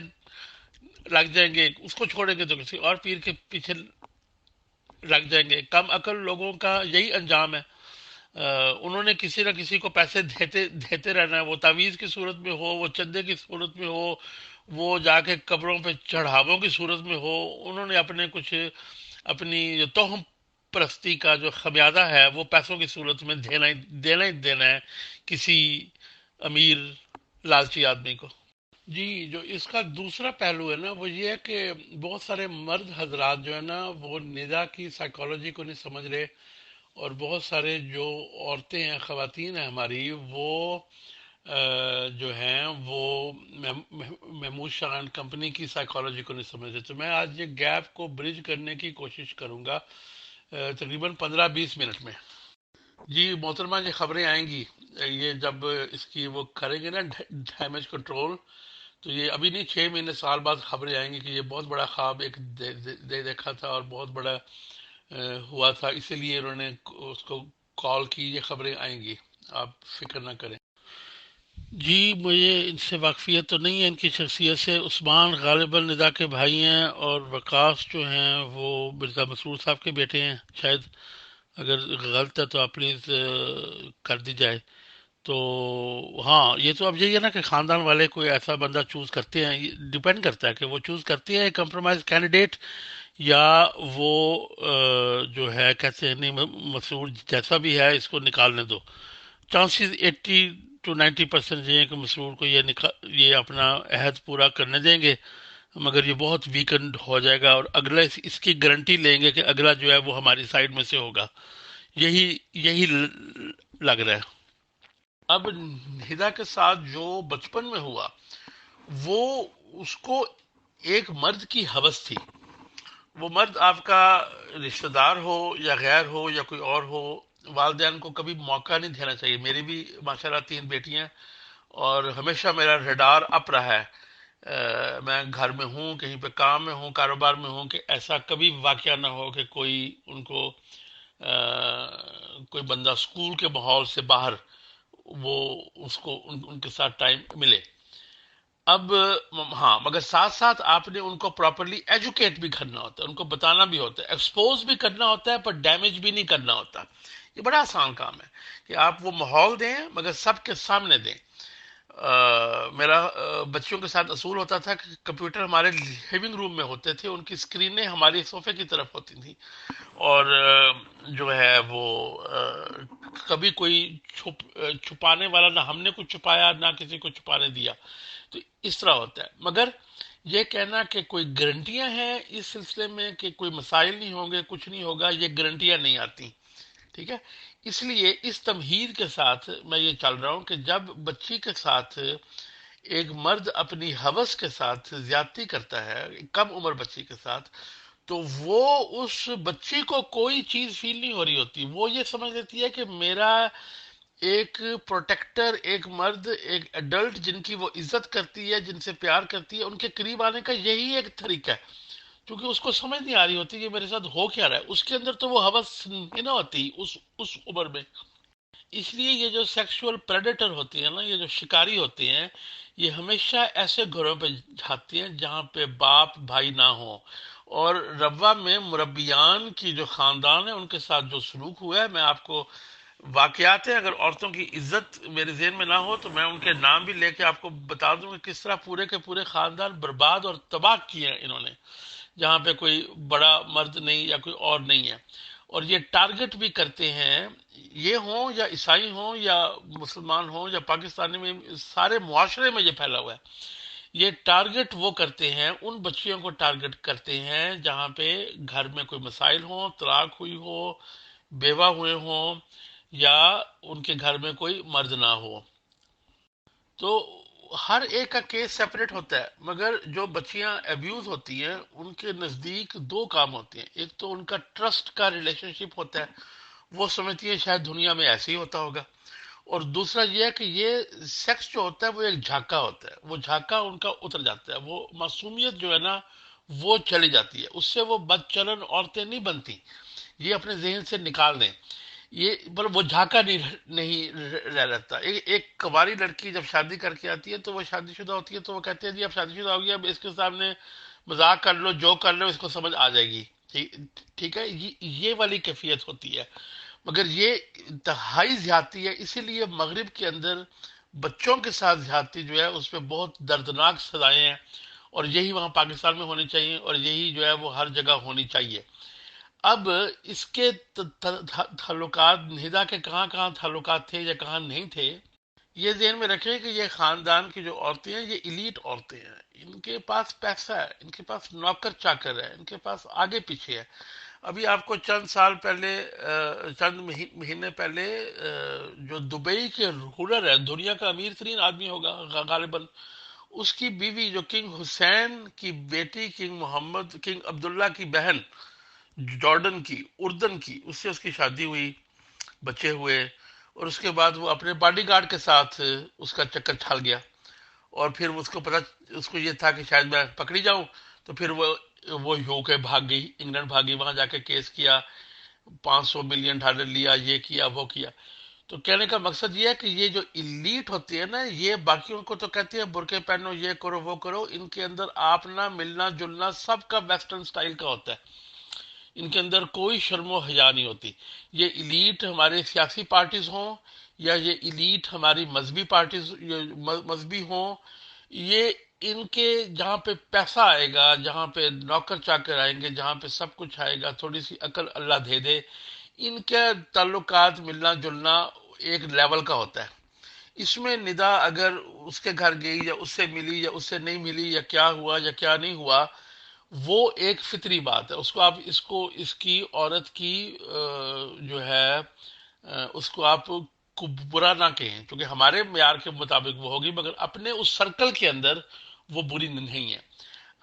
لگ جائیں گے، اس کو چھوڑیں گے تو کسی اور پیر کے پیچھے لگ جائیں گے. کم عقل لوگوں کا یہی انجام ہے. انہوں نے کسی نہ کسی کو پیسے دیتے رہنا ہے، وہ تعویذ کی صورت میں ہو، وہ چندے کی صورت میں ہو، وہ جا کے قبروں پہ چڑھاووں کی صورت میں ہو. انہوں نے اپنی جو توہم پرستی کا جو خمیازہ ہے وہ پیسوں کی صورت میں دینا ہے کسی امیر لالچی آدمی کو. جی، جو اس کا دوسرا پہلو ہے نا وہ یہ ہے کہ بہت سارے مرد حضرات جو ہے نا وہ ندا کی سائیکالوجی کو نہیں سمجھ رہے، اور بہت سارے جو عورتیں ہیں، خواتین ہیں ہماری، وہ جو ہیں وہ محمود شان کمپنی کی سائیکالوجی کو نہیں سمجھ رہے. تو میں آج یہ گیپ کو برج کرنے کی کوشش کروں گا تقریباً 15-20 منٹ میں. جی محترمہ، یہ خبریں آئیں گی، یہ جب اس کی وہ کریں گے نا ڈیمیج کنٹرول، تو یہ ابھی نہیں، 6 مہینے سال بعد خبریں آئیں گی کہ یہ بہت بڑا خواب ایک دیکھا تھا اور بہت بڑا ہوا تھا، اسی لیے انہوں نے اس کو کال کی. یہ خبریں آئیں گی، آپ فکر نہ کریں. جی مجھے ان سے واقفیت تو نہیں ہے، ان کی شخصیت سے. عثمان غالباً ندا کے بھائی ہیں، اور وقاص جو ہیں وہ مرزا مسرور صاحب کے بیٹے ہیں شاید. اگر غلط ہے تو آپ پلیز کر دی جائے. تو ہاں، یہ تو اب یہی ہے نا کہ خاندان والے کوئی ایسا بندہ چوز کرتے ہیں. ڈپینڈ کرتا ہے کہ وہ چوز کرتے ہیں کمپرومائز کینڈیڈیٹ، یا وہ جو ہے کہتے ہیں نہیں مسعود جیسا بھی ہے اس کو نکالنے دو. چانسز 80-90% یہ ہیں کہ مسرور کو یہ اپنا عہد پورا کرنے دیں گے، مگر یہ بہت ویکنڈ ہو جائے گا، اور اگلا اس کی گارنٹی لیں گے کہ اگلا جو ہے وہ ہماری سائڈ میں سے ہوگا. یہی لگ رہا ہے. اب ہدا کے ساتھ جو بچپن میں ہوا، وہ اس کو ایک مرد کی ہوس تھی. وہ مرد آپ کا رشتہ دار ہو یا غیر ہو یا کوئی اور ہو، والدین کو کبھی موقع نہیں دینا چاہیے. میری بھی ماشاءاللہ 3 بیٹیاں، اور ہمیشہ میرا ریڈار اپ رہا ہے. میں گھر میں ہوں، کہیں پہ کام میں ہوں، کاروبار میں ہوں، کہ ایسا کبھی واقعہ نہ ہو کہ کوئی ان کو کوئی بندہ اسکول کے ماحول سے باہر وہ اس کو ان کے ساتھ ٹائم ملے. اب ہاں، مگر ساتھ ساتھ آپ نے ان کو پراپرلی ایجوکیٹ بھی کرنا ہوتا ہے، ان کو بتانا بھی ہوتا ہے، ایکسپوز بھی کرنا ہوتا ہے، پر ڈیمیج بھی نہیں کرنا ہوتا. یہ بڑا آسان کام ہے کہ آپ وہ ماحول دیں مگر سب کے سامنے دیں. میرا بچیوں کے ساتھ اصول ہوتا تھا کہ کمپیوٹر ہمارے لیونگ روم میں ہوتے تھے، ان کی اسکرینیں ہماری صوفے کی طرف ہوتی تھیں، اور جو ہے وہ کبھی کوئی چھپانے والا، نہ ہم نے کچھ چھپایا نہ کسی کو چھپانے دیا. تو اس طرح ہوتا ہے. مگر یہ کہنا کہ کوئی گارنٹیاں ہیں اس سلسلے میں کہ کوئی مسائل نہیں ہوں گے، کچھ نہیں ہوگا، یہ گارنٹیاں نہیں آتی. ٹھیک ہے، اس لیے اس تمہید کے ساتھ میں یہ چل رہا ہوں کہ جب بچی کے ساتھ ایک مرد اپنی ہوس کے ساتھ زیادتی کرتا ہے، کم عمر بچی کے ساتھ، تو وہ اس بچی کو کوئی چیز فیل نہیں ہو رہی ہوتی. وہ یہ سمجھ لیتی ہے کہ میرا ایک پروٹیکٹر، ایک مرد، ایک ایڈلٹ جن کی وہ عزت کرتی ہے، جن سے پیار کرتی ہے، ان کے قریب آنے کا یہی ایک طریقہ ہے. کیونکہ اس کو سمجھ نہیں آ رہی ہوتی کہ میرے ساتھ ہو کیا رہا ہے. اس کے اندر تو وہ ہوس نہیں نہ ہوتی اس عمر میں. اس لیے یہ جو سیکشول پریڈیٹر ہوتی ہیں نا، یہ جو شکاری ہوتے ہیں، یہ ہمیشہ ایسے گھروں پہ جاتی ہیں جہاں پہ باپ بھائی نہ ہوں. اور ربوہ میں مربیان کی جو خاندان ہے ان کے ساتھ جو سلوک ہوا ہے، میں آپ کو واقعات ہیں، اگر عورتوں کی عزت میرے ذہن میں نہ ہو تو میں ان کے نام بھی لے کے آپ کو بتا دوں کہ کس طرح پورے کے پورے خاندان برباد اور تباہ کیے ہیں انہوں نے، جہاں پہ کوئی بڑا مرد نہیں یا کوئی اور نہیں ہے. اور یہ ٹارگٹ بھی کرتے ہیں، یہ ہوں یا عیسائی ہوں یا مسلمان ہوں یا پاکستانی میں، سارے معاشرے میں یہ پھیلا ہوا ہے. یہ ٹارگٹ وہ کرتے ہیں، ان بچیوں کو ٹارگٹ کرتے ہیں جہاں پہ گھر میں کوئی مسائل ہوں، طلاق ہوئی ہو، بیوہ ہوئے ہوں، یا ان کے گھر میں کوئی مرد نہ ہو. تو ہر ایک کا کیس سیپریٹ ہوتا ہے، مگر جو بچیاں ابیوز ہوتی ہیں ان کے نزدیک دو کام ہوتے ہیں. ایک تو ان کا ٹرسٹ کا ریلیشن شپ ہوتا ہے، وہ سمجھتی ہے شاید دنیا میں ایسے ہی ہوتا ہوگا. اور دوسرا یہ ہے کہ یہ سیکس جو ہوتا ہے وہ ایک جھاکا ہوتا ہے، وہ جھاکا ان کا اتر جاتا ہے، وہ معصومیت جو ہے نا وہ چلی جاتی ہے، اس سے وہ بد چلن عورتیں نہیں بنتی. یہ اپنے ذہن سے نکال دیں، یہ پر وہ جھاکا نہیں رہ رہتا. ایک کنواری لڑکی جب شادی کر کے آتی ہے تو وہ شادی شدہ ہوتی ہے، تو وہ کہتے ہیں جی اب شادی شدہ ہو گیا، اب اس کے سامنے مذاق کر لو، جو کر لو، اس کو سمجھ آ جائے گی. ٹھیک ہے، یہ والی کیفیت ہوتی ہے. مگر یہ انتہائی زیادتی ہے، اسی لیے مغرب کے اندر بچوں کے ساتھ زیادتی جو ہے اس پہ بہت دردناک سزائیں ہیں، اور یہی وہاں پاکستان میں ہونی چاہیے، اور یہی جو ہے وہ ہر جگہ ہونی چاہیے. اب اس کے تعلقات نہدا کے کہاں کہاں تعلقات تھے یا کہاں نہیں تھے، یہ ذہن میں رکھیں کہ یہ خاندان کی جو عورتیں ہیں یہ ایلیٹ عورتیں ہیں، ان کے پاس پیسہ ہے، ان کے پاس نوکر چاکر ہے، ان کے پاس آگے پیچھے ہے. ابھی آپ کو چند سال پہلے، چند مہینے پہلے، جو دبئی کے رولر ہے، دنیا کا امیر ترین آدمی ہوگا غالباً، اس کی بیوی جو کنگ حسین کی بیٹی، کنگ محمد، کنگ عبداللہ کی بہن، جارڈن کی، اردن کی، اس سے اس کی شادی ہوئی، بچے ہوئے، اور اس کے بعد وہ اپنے باڈی گارڈ کے ساتھ اس کا چکر چھال گیا. اور پھر اس کو یہ تھا کہ شاید میں پکڑی جاؤں، تو پھر وہ یو کے بھاگ گئی، انگلینڈ بھاگی، وہاں جا کے کیس کیا، $500 ملین لیا، یہ کیا وہ کیا. تو کہنے کا مقصد یہ ہے کہ یہ جو ایلیٹ ہوتی ہے نا، یہ باقیوں کو تو کہتی ہے برقعے پہنو، یہ کرو وہ کرو، ان کے اندر آپنا ملنا جلنا سب کا ویسٹرن سٹائل کا ہوتا ہے، ان کے اندر کوئی شرم و حیا نہیں ہوتی. یہ ایلیٹ ہمارے سیاسی پارٹیز ہوں یا یہ ایلیٹ ہماری مذہبی پارٹیز مذہبی ہوں، یہ ان کے جہاں پہ پیسہ آئے گا، جہاں پہ نوکر چاکر آئیں گے، جہاں پہ سب کچھ آئے گا، تھوڑی سی عقل اللہ دے دے، ان کے تعلقات ملنا جلنا ایک لیول کا ہوتا ہے. اس میں ندا اگر اس کے گھر گئی یا اس سے ملی یا اس سے نہیں ملی یا کیا ہوا یا کیا نہیں ہوا، وہ ایک فطری بات ہے. اس کو آپ اس کی عورت کی جو ہے اس کو آپ کو برا نہ کہیں، کیونکہ ہمارے معیار کے مطابق وہ ہوگی، مگر اپنے اس سرکل کے اندر وہ بری نہیں ہے.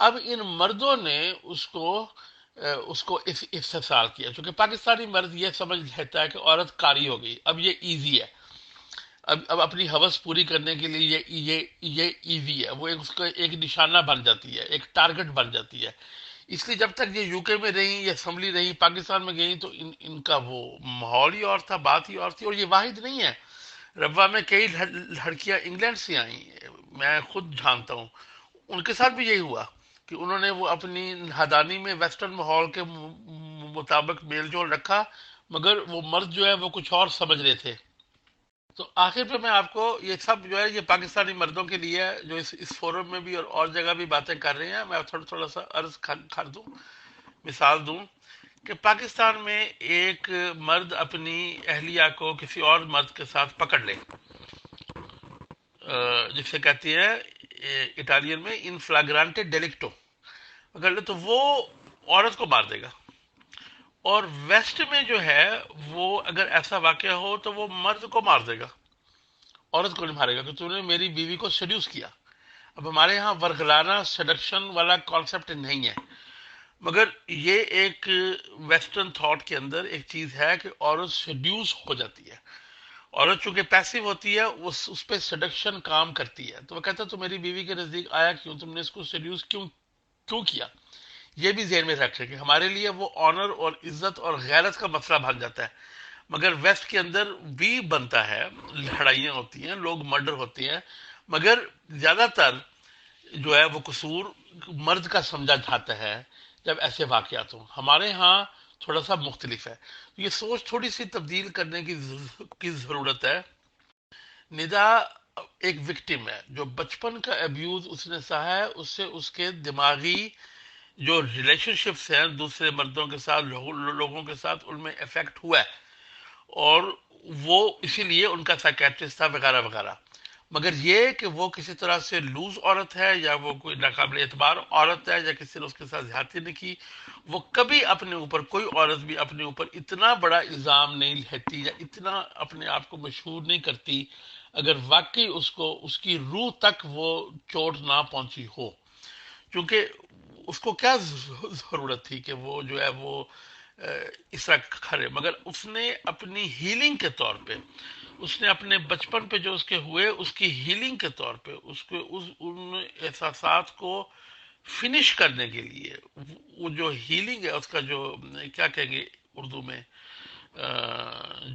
اب ان مردوں نے اس کو استحصال کیا، چونکہ پاکستانی مرد یہ سمجھ لیتا ہے کہ عورت کاری ہو گئی، اب یہ ایزی ہے، اب اپنی ہوس پوری کرنے کے لیے یہ ایزی ہے، وہ اس کا ایک نشانہ بن جاتی ہے، ایک ٹارگٹ بن جاتی ہے. اس لیے جب تک یہ یو کے میں رہی یا اسمبلی رہی، پاکستان میں گئی، تو ان کا وہ ماحول ہی اور تھا، بات ہی اور تھی. اور یہ واحد نہیں ہے، ربوہ میں کئی لڑکیاں انگلینڈ سے آئیں، میں خود جانتا ہوں، ان کے ساتھ بھی یہی ہوا کہ انہوں نے وہ اپنی نادانی میں ویسٹرن ماحول کے مطابق میل جول رکھا، مگر وہ مرد جو ہے وہ کچھ اور سمجھ رہے تھے. تو آخر پہ میں آپ کو یہ سب جو ہے یہ پاکستانی مردوں کے لیے ہے، جو اس فورم میں بھی اور جگہ بھی باتیں کر رہے ہیں. میں تھوڑا سا عرض کر دوں، مثال دوں کہ پاکستان میں ایک مرد اپنی اہلیہ کو کسی اور مرد کے ساتھ پکڑ لے، جسے کہتے ہیں اٹالین میں ان فلاگرانٹے ڈیلیکٹو، اگر لے تو وہ عورت کو مار دے گا. اور ویسٹ میں جو ہے وہ اگر ایسا واقعہ ہو تو وہ مرد کو مار دے گا، عورت کو نہیں مارے گا کہ تو نے میری بیوی کو سیڈیوس کیا. اب ہمارے ہاں ورگلانہ سیڈکشن والا کانسیپٹ نہیں ہے، مگر یہ ایک ویسٹرن تھاٹ کے اندر ایک چیز ہے کہ عورت سیڈیوس ہو جاتی ہے. عورت چونکہ پیسو ہوتی ہے، اس پہ سیڈکشن کام کرتی ہے، تو وہ کہتا ہے تو میری بیوی کے نزدیک آیا کیوں، تم نے اس کو سیڈیوس کیوں کیا. یہ بھی ذہن میں رکھے کہ ہمارے لیے وہ آنر اور عزت اور غیرت کا مسئلہ بن جاتا ہے. مگر ویسٹ کے اندر بھی بنتا ہے، لڑائیاں ہوتی ہیں، لوگ مرڈر ہوتے ہیں، مگر زیادہ تر جو ہے وہ قصور مرد کا سمجھا جاتا ہے جب ایسے واقعات ہوں۔ ہمارے ہاں تھوڑا سا مختلف ہے، یہ سوچ تھوڑی سی تبدیل کرنے کی ضرورت ہے۔ ندا ایک وکٹم ہے، جو بچپن کا ابیوز اس نے سہا ہے، اس سے اس کے دماغی جو ریلیشن شپس ہیں دوسرے مردوں کے ساتھ، لوگوں کے ساتھ، ان میں افیکٹ ہوا ہے، اور وہ اسی لیے ان کا سائیکیٹرسٹ تھا وغیرہ وغیرہ۔ مگر یہ کہ وہ کسی طرح سے لوز عورت ہے، یا وہ کوئی ناقابل اعتبار عورت ہے، یا کسی نے اس کے ساتھ زیادتی نہیں کی، وہ کبھی اپنے اوپر، کوئی عورت بھی اپنے اوپر اتنا بڑا الزام نہیں لیتی یا اتنا اپنے آپ کو مشہور نہیں کرتی اگر واقعی اس کو اس کی روح تک وہ چوٹ نہ پہنچی ہو۔ کیونکہ اس کو کیا ضرورت تھی کہ وہ جو ہے وہ اس طرح کھڑے، مگر اس نے اپنی ہیلنگ کے طور پہ، اس نے اپنے بچپن پہ جو اس کے ہوئے اس کی ہیلنگ کے طور پہ، اس کو ان احساسات کو فنش کرنے کے لیے، وہ جو ہیلنگ ہے اس کا جو کیا کہیں گے اردو میں،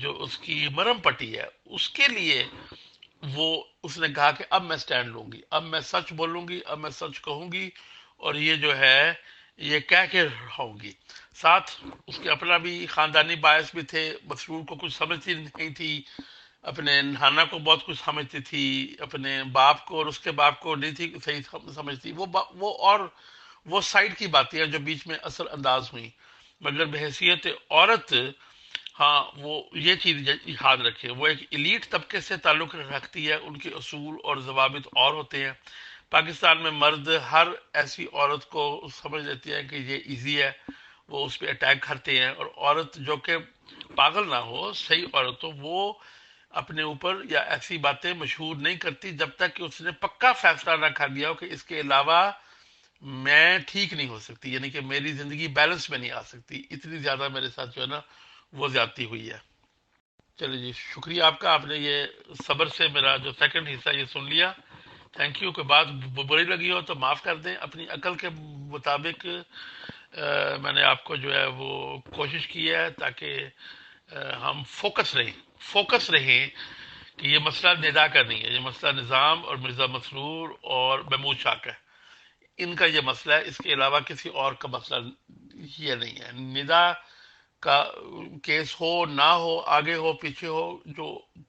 جو اس کی مرم پٹی ہے، اس کے لیے وہ اس نے کہا کہ اب میں سٹینڈ لوں گی، اب میں سچ بولوں گی، اب میں سچ کہوں گی، اور یہ جو ہے یہ کہہ کے رہوں گی۔ ساتھ اس کے اپنا بھی خاندانی باعث بھی تھے، مسرور کو کچھ سمجھتی نہیں تھی، اپنے نانا کو بہت کچھ سمجھتی تھی، اپنے باپ کو اور اس کے باپ کو نہیں تھی صحیح سمجھتی، وہ اور وہ سائڈ کی باتیں ہیں جو بیچ میں اثر انداز ہوئیں، مگر بحیثیت عورت، ہاں وہ یہ چیز یاد رکھے، وہ ایک ایلیٹ طبقے سے تعلق رکھتی ہے، ان کے اصول اور ضوابط اور ہوتے ہیں۔ پاکستان میں مرد ہر ایسی عورت کو سمجھ لیتی ہے کہ یہ ایزی ہے، وہ اس پہ اٹیک کرتے ہیں، اور عورت جو کہ پاگل نہ ہو، صحیح عورت ہو، وہ اپنے اوپر یا ایسی باتیں مشہور نہیں کرتی جب تک کہ اس نے پکا فیصلہ نہ کر لیا ہو کہ اس کے علاوہ میں ٹھیک نہیں ہو سکتی، یعنی کہ میری زندگی بیلنس میں نہیں آ سکتی، اتنی زیادہ میرے ساتھ جو ہے نا وہ زیادتی ہوئی ہے۔ چلے جی، شکریہ آپ کا، آپ نے یہ صبر سے میرا جو سیکنڈ حصہ یہ سن لیا، تھینک یو۔ کوئی بات بری لگی ہو تو معاف کر دیں، اپنی عقل کے مطابق میں نے آپ کو جو ہے وہ کوشش کی ہے تاکہ ہم فوکس رہیں کہ یہ مسئلہ ندا کا نہیں ہے، یہ مسئلہ نظام اور مرزا مسرور اور محمود شاہ کا ہے، ان کا یہ مسئلہ ہے، اس کے علاوہ کسی اور کا مسئلہ یہ نہیں ہے۔ ندا کا کیس ہو نہ ہو، آگے ہو پیچھے ہو، جو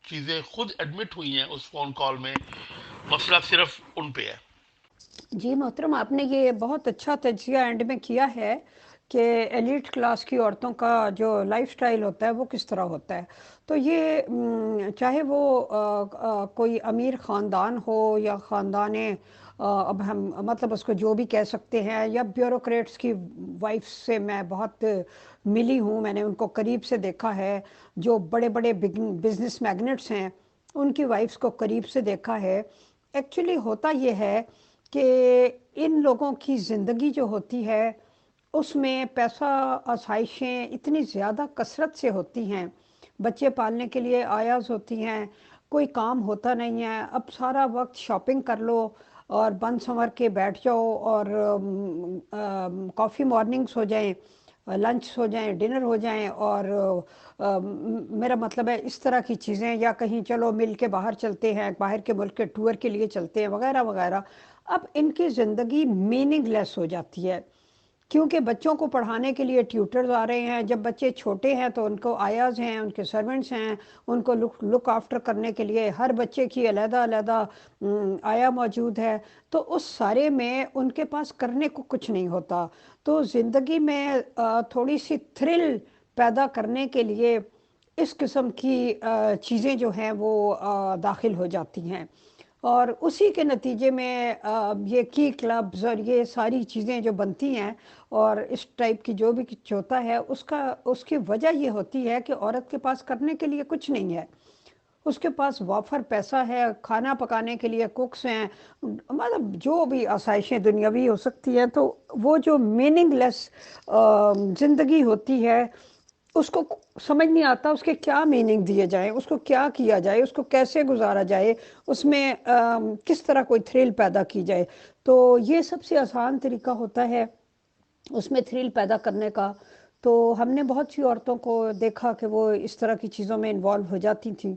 چیزیں خود ایڈمٹ ہوئی ہیں اس فون کال میں، مسئلہ صرف ان پہ ہے۔ جی محترم، آپ نے یہ بہت اچھا تجزیہ اینڈ میں کیا ہے کہ ایلیٹ کلاس کی عورتوں کا جو لائف سٹائل ہوتا ہے وہ کس طرح ہوتا ہے۔ تو یہ چاہے وہ کوئی امیر خاندان ہو یا خاندان اب ہم مطلب اس کو جو بھی کہہ سکتے ہیں، یا بیوروکریٹس کی وائف سے میں بہت ملی ہوں، میں نے ان کو قریب سے دیکھا ہے، جو بڑے بڑے بزنس میگنٹس ہیں ان کی وائفس کو قریب سے دیکھا ہے۔ ایکچولی ہوتا یہ ہے کہ ان لوگوں کی زندگی جو ہوتی ہے اس میں پیسہ آسائشیں اتنی زیادہ کثرت سے ہوتی ہیں، بچے پالنے کے لیے آیاز ہوتی ہیں، کوئی کام ہوتا نہیں ہے، اب سارا وقت شاپنگ کر لو اور بند سنور کے بیٹھ جاؤ، اور کافی مارننگس ہو جائیں، لنچ ہو جائیں، ڈنر ہو جائیں، اور میرا مطلب ہے اس طرح کی چیزیں، یا کہیں چلو مل کے باہر چلتے ہیں، باہر کے ملک کے ٹور کے لیے چلتے ہیں وغیرہ وغیرہ۔ اب ان کی زندگی میننگ لیس ہو جاتی ہے، کیونکہ بچوں کو پڑھانے کے لیے ٹیوٹرز آ رہے ہیں، جب بچے چھوٹے ہیں تو ان کو آیاز ہیں، ان کے سرونٹس ہیں، ان کو لک آفٹر کرنے کے لیے ہر بچے کی علیحدہ علیحدہ آیا موجود ہے، تو اس سارے میں ان کے پاس کرنے کو کچھ نہیں ہوتا۔ تو زندگی میں تھوڑی سی تھرل پیدا کرنے کے لیے اس قسم کی چیزیں جو ہیں وہ داخل ہو جاتی ہیں، اور اسی کے نتیجے میں یہ کی کلبز اور یہ ساری چیزیں جو بنتی ہیں، اور اس ٹائپ کی جو بھی کچھ ہوتا ہے، اس کی وجہ یہ ہوتی ہے کہ عورت کے پاس کرنے کے لیے کچھ نہیں ہے، اس کے پاس وافر پیسہ ہے، کھانا پکانے کے لیے کوکس ہیں، مطلب جو بھی آسائشیں دنیاوی ہو سکتی ہیں، تو وہ جو میننگ لیس زندگی ہوتی ہے اس کو سمجھ نہیں آتا اس کے کیا میننگ دیے جائیں، اس کو کیا کیا جائے، اس کو کیسے گزارا جائے، اس میں کس طرح کوئی تھرل پیدا کی جائے۔ تو یہ سب سے آسان طریقہ ہوتا ہے اس میں تھرل پیدا کرنے کا، تو ہم نے بہت سی عورتوں کو دیکھا کہ وہ اس طرح کی چیزوں میں انوالو ہو جاتی تھیں،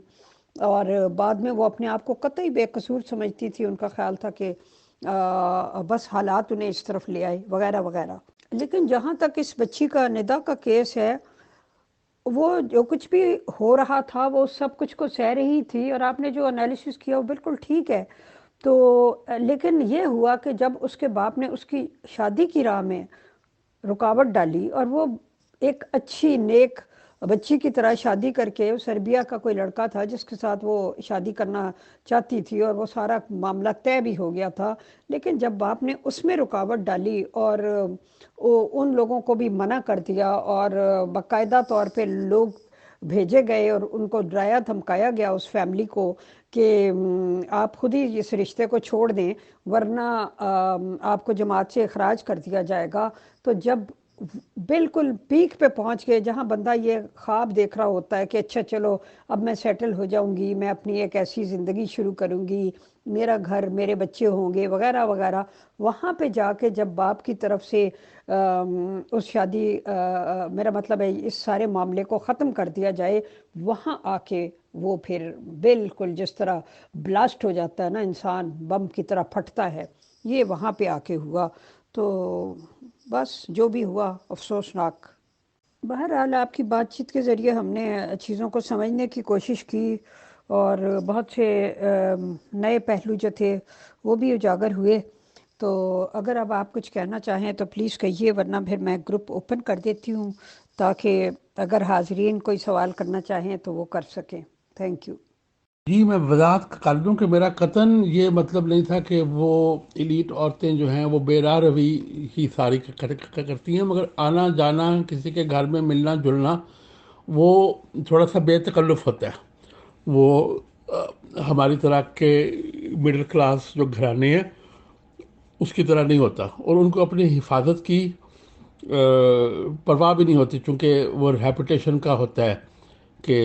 اور بعد میں وہ اپنے آپ کو قطعی بے قصور سمجھتی تھی، ان کا خیال تھا کہ بس حالات انہیں اس طرف لے آئے وغیرہ وغیرہ۔ لیکن جہاں تک اس بچی کا ندا کا کیس ہے، وہ جو کچھ بھی ہو رہا تھا وہ سب کچھ کو سہ رہی تھی، اور آپ نے جو انالیسس کیا وہ بالکل ٹھیک ہے۔ تو لیکن یہ ہوا کہ جب اس کے باپ نے اس کی شادی کی راہ میں رکاوٹ ڈالی، اور وہ ایک اچھی نیک بچی کی طرح شادی کر کے، سربیا کا کوئی لڑکا تھا جس کے ساتھ وہ شادی کرنا چاہتی تھی، اور وہ سارا معاملہ طے بھی ہو گیا تھا، لیکن جب باپ نے اس میں رکاوٹ ڈالی اور ان لوگوں کو بھی منع کر دیا، اور باقاعدہ طور پہ لوگ بھیجے گئے اور ان کو ڈرایا دھمکایا گیا اس فیملی کو کہ آپ خود ہی اس رشتے کو چھوڑ دیں، ورنہ آپ کو جماعت سے اخراج کر دیا جائے گا۔ تو جب بالکل پیک پہ پہنچ گئے، جہاں بندہ یہ خواب دیکھ رہا ہوتا ہے کہ اچھا چلو اب میں سیٹل ہو جاؤں گی، میں اپنی ایک ایسی زندگی شروع کروں گی، میرا گھر، میرے بچے ہوں گے وغیرہ وغیرہ، وہاں پہ جا کے جب باپ کی طرف سے اس شادی میرا مطلب ہے اس سارے معاملے کو ختم کر دیا جائے، وہاں آ کے وہ پھر بالکل جس طرح بلاسٹ ہو جاتا ہے نا انسان، بم کی طرح پھٹتا ہے، یہ وہاں پہ آ کے ہوا۔ تو بس جو بھی ہوا افسوسناک۔ بہرحال آپ کی بات چیت کے ذریعے ہم نے چیزوں کو سمجھنے کی کوشش کی، اور بہت سے نئے پہلو جو تھے وہ بھی اجاگر ہوئے۔ تو اگر اب آپ کچھ کہنا چاہیں تو پلیز کہیے، ورنہ پھر میں گروپ اوپن کر دیتی ہوں تاکہ اگر حاضرین کوئی سوال کرنا چاہیں تو وہ کر سکیں۔ Thank you. جی میں وضاحت کر دوں کہ میرا قطن یہ مطلب نہیں تھا کہ وہ ایلیٹ عورتیں جو ہیں وہ بے راہ روی ہی ساری کرتی ہیں، مگر آنا جانا، کسی کے گھر میں ملنا جلنا، وہ تھوڑا سا بے تکلف ہوتا ہے۔ وہ ہماری طرح کے مڈل کلاس جو گھرانے ہیں اس کی طرح نہیں ہوتا، اور ان کو اپنی حفاظت کی پرواہ بھی نہیں ہوتی، چونکہ وہ ریپوٹیشن کا ہوتا ہے کہ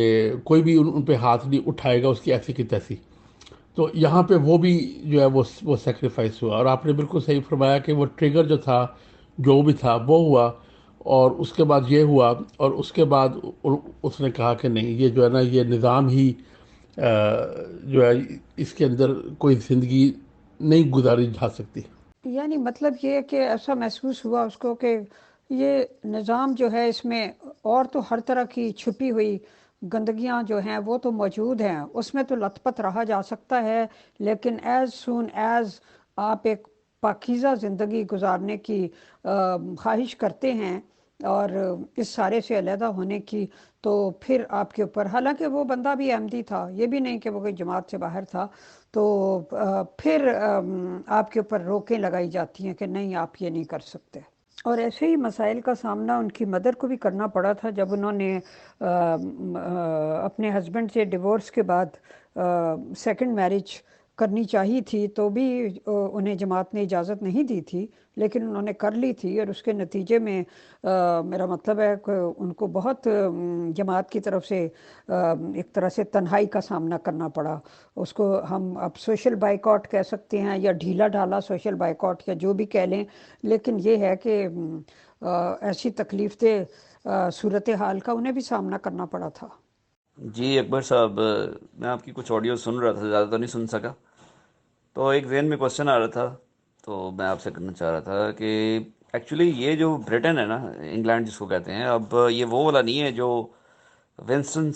کوئی بھی ان پہ ہاتھ نہیں اٹھائے گا اس کی ایسی کی تیسی۔ تو یہاں پہ وہ بھی جو ہے وہ سیکریفائس ہوا، اور آپ نے بالکل صحیح فرمایا کہ وہ ٹریگر جو تھا، جو بھی تھا وہ ہوا، اور اس کے بعد یہ ہوا، اور اس کے بعد اس نے کہا کہ نہیں، یہ جو ہے نا یہ نظام ہی جو ہے اس کے اندر کوئی زندگی نہیں گزاری جا سکتی۔ یعنی مطلب یہ کہ ایسا محسوس ہوا اس کو کہ یہ نظام جو ہے اس میں اور تو ہر طرح کی چھپی ہوئی گندگیاں جو ہیں وہ تو موجود ہیں، اس میں تو لت پت رہا جا سکتا ہے، لیکن ایز سون ایز آپ ایک پاکیزہ زندگی گزارنے کی خواہش کرتے ہیں اور اس سارے سے علیحدہ ہونے کی، تو پھر آپ کے اوپر، حالانکہ وہ بندہ بھی احمدی تھا، یہ بھی نہیں کہ وہ کوئی جماعت سے باہر تھا، تو پھر آپ کے اوپر روکیں لگائی جاتی ہیں کہ نہیں آپ یہ نہیں کر سکتے۔ اور ایسے ہی مسائل کا سامنا ان کی مدر کو بھی کرنا پڑا تھا جب انہوں نے اپنے ہسبینڈ سے ڈیورس کے بعد سیکنڈ میرج کرنی چاہی تھی، تو بھی انہیں جماعت نے اجازت نہیں دی تھی، لیکن انہوں نے کر لی تھی، اور اس کے نتیجے میں میرا مطلب ہے کہ ان کو بہت جماعت کی طرف سے ایک طرح سے تنہائی کا سامنا کرنا پڑا۔ اس کو ہم اب سوشل بائیکاٹ کہہ سکتے ہیں، یا ڈھیلا ڈھالا سوشل بائیکاٹ، یا جو بھی کہہ لیں، لیکن یہ ہے کہ ایسی تکلیف دہ صورتحال کا انہیں بھی سامنا کرنا پڑا تھا۔ جی اکبر صاحب، میں آپ کی کچھ آڈیو سن رہا تھا، زیادہ تو نہیں سن سکا، تو ایک ذہن میں کوشچن آ رہا تھا، تو میں آپ سے کرنا چاہ رہا تھا کہ ایکچولی یہ جو برٹن ہے نا، انگلینڈ جس کو کہتے ہیں، اب یہ وہ والا نہیں ہے جو ونسٹن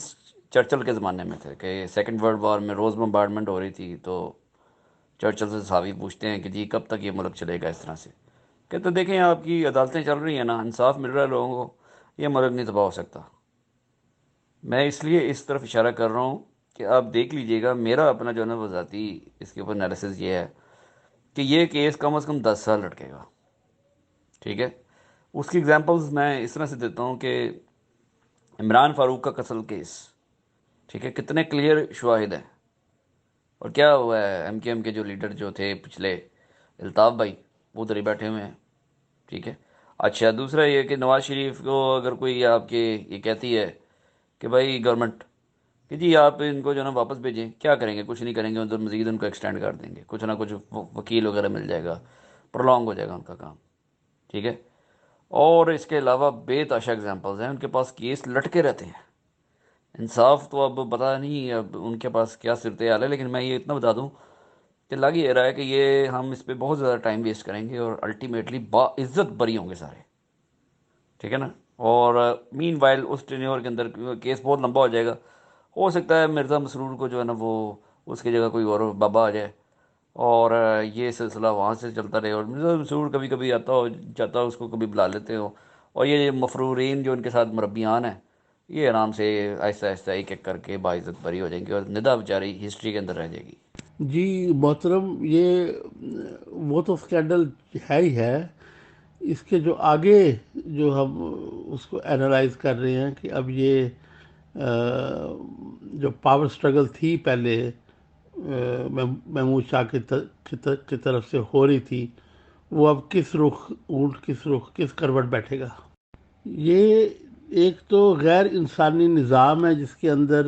چرچل کے زمانے میں تھے، کہ سیکنڈ ورلڈ وار میں روز بمبارڈمنٹ ہو رہی تھی تو چرچل سے صحافی پوچھتے ہیں کہ جی کب تک یہ ملک چلے گا اس طرح سے، کہتے دیکھیں آپ کی عدالتیں چل رہی ہیں نا، انصاف مل رہا ہے لوگوں کو، یہ ملک نہیں تباہ ہو سکتا۔ میں اس لیے اس طرف اشارہ کر رہا ہوں کہ آپ دیکھ لیجئے گا، میرا اپنا جو ہے نا وہ ذاتی اس کے اوپر انالیسس یہ ہے کہ یہ کیس کم از کم 10 سال لٹکے گا، ٹھیک ہے۔ اس کی ایگزامپلز میں اس طرح سے دیتا ہوں کہ عمران فاروق کا قتل کیس، ٹھیک ہے، کتنے کلیئر شواہد ہیں، اور کیا ہوا ہے، ایم کے جو لیڈر جو تھے پچھلے، الطاف بھائی، وہ ادھر ہی بیٹھے ہوئے ہیں، ٹھیک ہے۔ اچھا دوسرا یہ کہ نواز شریف کو اگر کوئی آپ کے یہ کہتی ہے کہ بھائی گورنمنٹ کہ جی آپ ان کو جو ہے نا واپس بھیجیں، کیا کریں گے؟ کچھ نہیں کریں گے، ادھر مزید ان کو ایکسٹینڈ کر دیں گے، کچھ نہ کچھ وکیل وغیرہ مل جائے گا، پرولونگ ہو جائے گا ان کا کام، ٹھیک ہے۔ اور اس کے علاوہ بے تحاشا اگزامپلز ہیں، ان کے پاس کیس لٹکے رہتے ہیں. انصاف تو اب پتہ نہیں اب ان کے پاس کیا صورتحال ہے، لیکن میں یہ اتنا بتا دوں کہ لگ یہ رہا ہے کہ یہ ہم اس پہ بہت زیادہ ٹائم ویسٹ کریں گے اور الٹیمیٹلی با عزت بری ہوں گے سارے، ٹھیک ہے نا. اور مین وائل اس ٹینیور کے اندر کیس بہت لمبا ہو جائے گا. ہو سکتا ہے مرزا مسرور کو جو ہے نا وہ اس کی جگہ کوئی اور بابا آ جائے اور یہ سلسلہ وہاں سے چلتا رہے، اور مرزا مسرور کبھی کبھی آتا ہو جاتا ہو، اس کو کبھی بلا لیتے ہو، اور یہ مفرورین جو ان کے ساتھ مربیان ہیں یہ آرام سے آہستہ آہستہ ایک ایک کر کے باعزت بری ہو جائیں گے، اور ندا بیچاری ہسٹری کے اندر رہ جائے گی. جی محترم، یہ وہ تو اسکینڈل ہے ہی ہے. اس کے جو آگے جو ہم اس کو اینالائز کر رہے ہیں کہ اب یہ جو پاور سٹرگل تھی پہلے محمود شاہ کی طرف سے ہو رہی تھی، وہ اب کس رخ اونٹ کس رخ کس کروٹ بیٹھے گا. یہ ایک تو غیر انسانی نظام ہے جس کے اندر